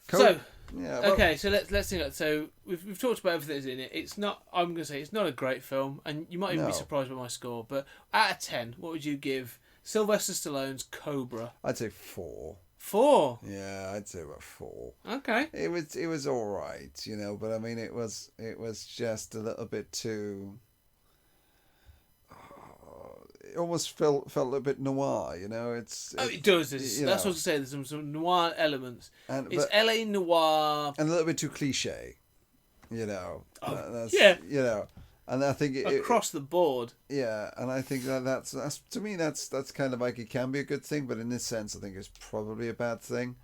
Cool. So, yeah. Well, okay, so let's think. So we've talked about everything that's in it. It's not. I'm going to say it's not a great film, and you might even be No. surprised by my score. But out of 10, what would you give Sylvester Stallone's Cobra? I'd say 4. 4. Yeah, I'd say about 4. Okay. It was all right, you know, but I mean, it was just a little bit too. It almost felt a little bit noir, you know. It does. you That's know, what I was saying. There's some noir elements. And- It's but- LA noir. and a little bit too cliche, you know. That's, yeah. You know, and I think Across the board. yeah, and I think that's to me that's kind of like it can be a good thing, but in this sense, I think it's probably a bad thing.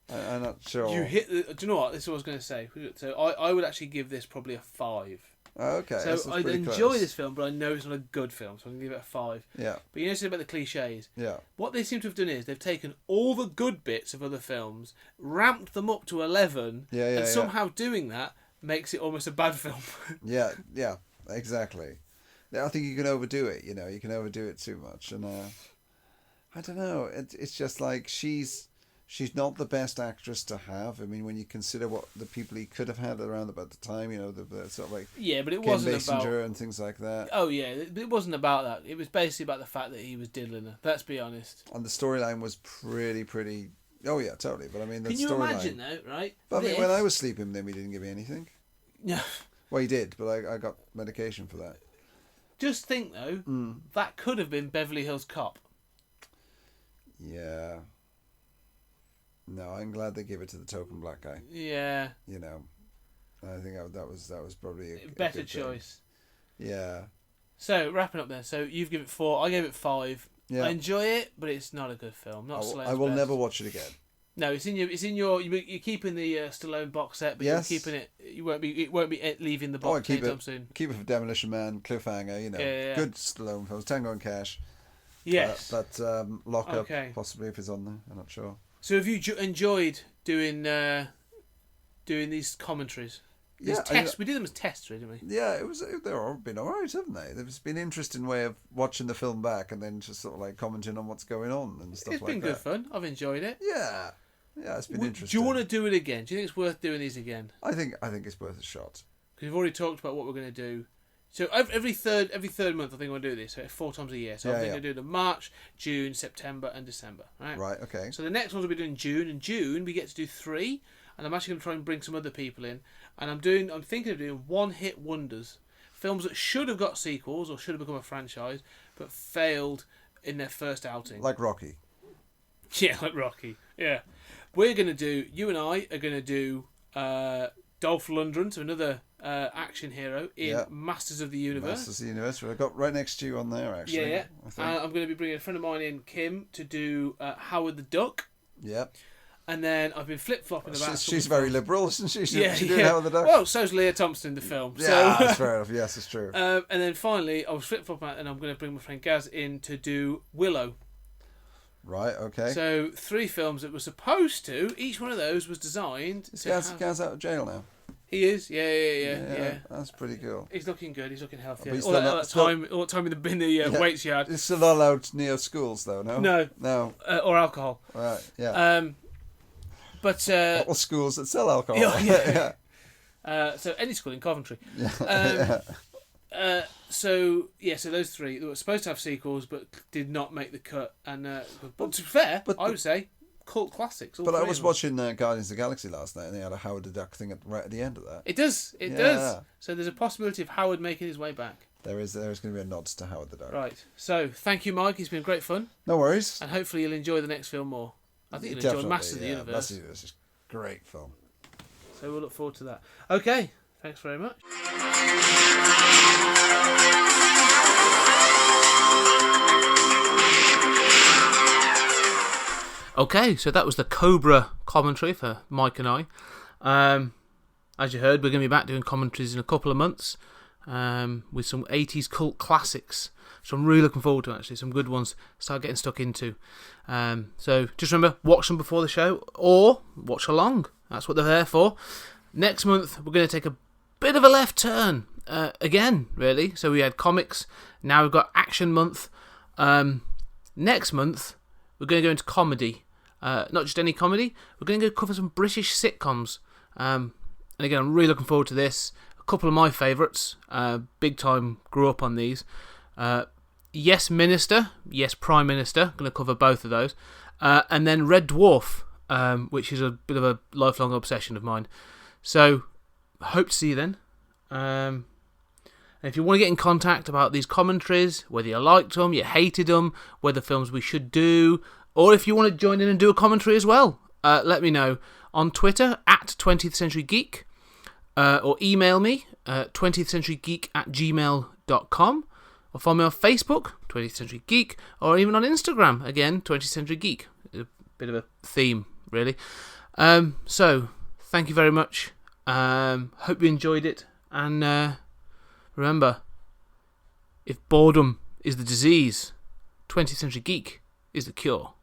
I'm not sure. You hit the. Do you know what? This is what I was going to say. So I would actually give this probably a 5. Oh, okay. So I enjoy this film, but I know it's not a good film, so I'm going to give it a 5. Yeah. But you know something about the cliches? Yeah. What they seem to have done is they've taken all the good bits of other films, ramped them up to 11, and somehow doing that makes it almost a bad film. Yeah, exactly. Yeah, I think you can overdo it, you know, you can overdo it too much. And I don't know, it's just like she's not the best actress to have. I mean, when you consider what the people he could have had around about the time, you know, the sort of like Yeah, but it Kim wasn't Basinger about... and things like that. Oh, yeah, it wasn't about that. It was basically about the fact that he was diddling her. Let's be honest. And the storyline was pretty... Oh, yeah, totally. But I mean, the Can you storyline... imagine, though, right? But I mean, when I was sleeping with him, he didn't give me anything. Yeah. Well, he did, but I got medication for that. Just think, though, that could have been Beverly Hills Cop. Yeah. No, I'm glad they gave it to the token black guy. Yeah. You know, I think that was probably a Better good thing. choice. Yeah. So, wrapping up then. So, you've given it 4. I gave it 5. Yeah. I enjoy it, but it's not a good film. Not Stallone's I will best. never watch it again. No, it's in your. You're keeping the Stallone box set, but Yes. you're keeping it. It won't be leaving the Oh, I box keep anytime it. soon. Keep it for Demolition Man, Cliffhanger. You know, Yeah. good Stallone films. Tango and Cash. Yes. But Lock Up, Okay. possibly if it's on there. I'm not sure. So, have you enjoyed doing these commentaries? These Yeah, tests. We did them as tests, really, didn't we? Yeah, they've all been all right, haven't they? There's been an interesting way of watching the film back and then just sort of like commenting on what's going on and stuff It's like been that. good fun. I've enjoyed it. Yeah, it's been Do interesting. you want to do it again? Do you think it's worth doing these again? I think it's worth a shot. Because we've already talked about what we're going to do. So every third month, I think we'll do this. So 4 times a year. So I think I'll do the March, June, September, and December. Right. Right. Okay. So the next ones will be doing June. In June, we get to do 3, and I'm actually going to try and bring some other people in. And I'm thinking of doing one-hit wonders, films that should have got sequels or should have become a franchise, but failed in their first outing. Like Rocky. Yeah, like Rocky. Yeah, you and I are going to do Dolph Lundgren, so another action hero in Masters of the Universe. Masters of the Universe. I've got right next to you on there, actually. Yeah. I think. I'm going to be bringing a friend of mine in, Kim, to do Howard the Duck. Yep. And then I've been flip-flopping about... She's very liberal, isn't she? She's doing yeah. Howard the Duck. Well, so's Leah Thompson in the film. Yeah, So, that's fair enough. Yes, it's true. and then finally, I was flip-flopping and I'm going to bring my friend Gaz in to do Willow. Right, okay. So 3 films that were supposed to... Each one of those was designed... Is to Gaz out of jail now? He is, yeah. That's pretty cool. He's looking good. He's looking healthy. But he's All that time in the weights yard. It's still not allowed near schools, though, no? No. Or alcohol. Right, yeah. But All schools that sell alcohol. Yeah. So any school in Coventry. So those 3 they were supposed to have sequels but did not make the cut. And but to be fair, I would say cult classics. But I was watching Guardians of the Galaxy last night, and they had a Howard the Duck thing right at the end of that. It does. So there's a possibility of Howard making his way back. There is going to be a nod to Howard the Duck. Right. So thank you, Mike. It's been great fun. No worries. And hopefully you'll enjoy the next film more. I think you'll enjoy Masters of the Universe. Masters of the Universe is a great film. So we'll look forward to that. Okay. Thanks very much. Okay, so that was the Cobra commentary for Mike and I. As you heard, we're going to be back doing commentaries in a couple of months with some 80s cult classics. So I'm really looking forward to actually some good ones to start getting stuck into. So just remember, watch them before the show or watch along. That's what they're there for. Next month, we're going to take a bit of a left turn again, really. So we had comics. Now we've got Action Month. Next month, we're going to go into comedy. Not just any comedy. We're going to go cover some British sitcoms. And again, I'm really looking forward to this. A couple of my favourites. Big time grew up on these. Yes Minister. Yes Prime Minister. Going to cover both of those. And then Red Dwarf, which is a bit of a lifelong obsession of mine. So, hope to see you then. And if you want to get in contact about these commentaries, whether you liked them, you hated them, whether films we should do, or if you want to join in and do a commentary as well, let me know on Twitter at 20th Century Geek, or email me 20thcenturygeek@gmail.com, or follow me on Facebook, 20th Century Geek, or even on Instagram, again, 20th Century Geek. A bit of a theme, really. So, thank you very much. Hope you enjoyed it, and remember, if boredom is the disease, 20th Century Geek is the cure.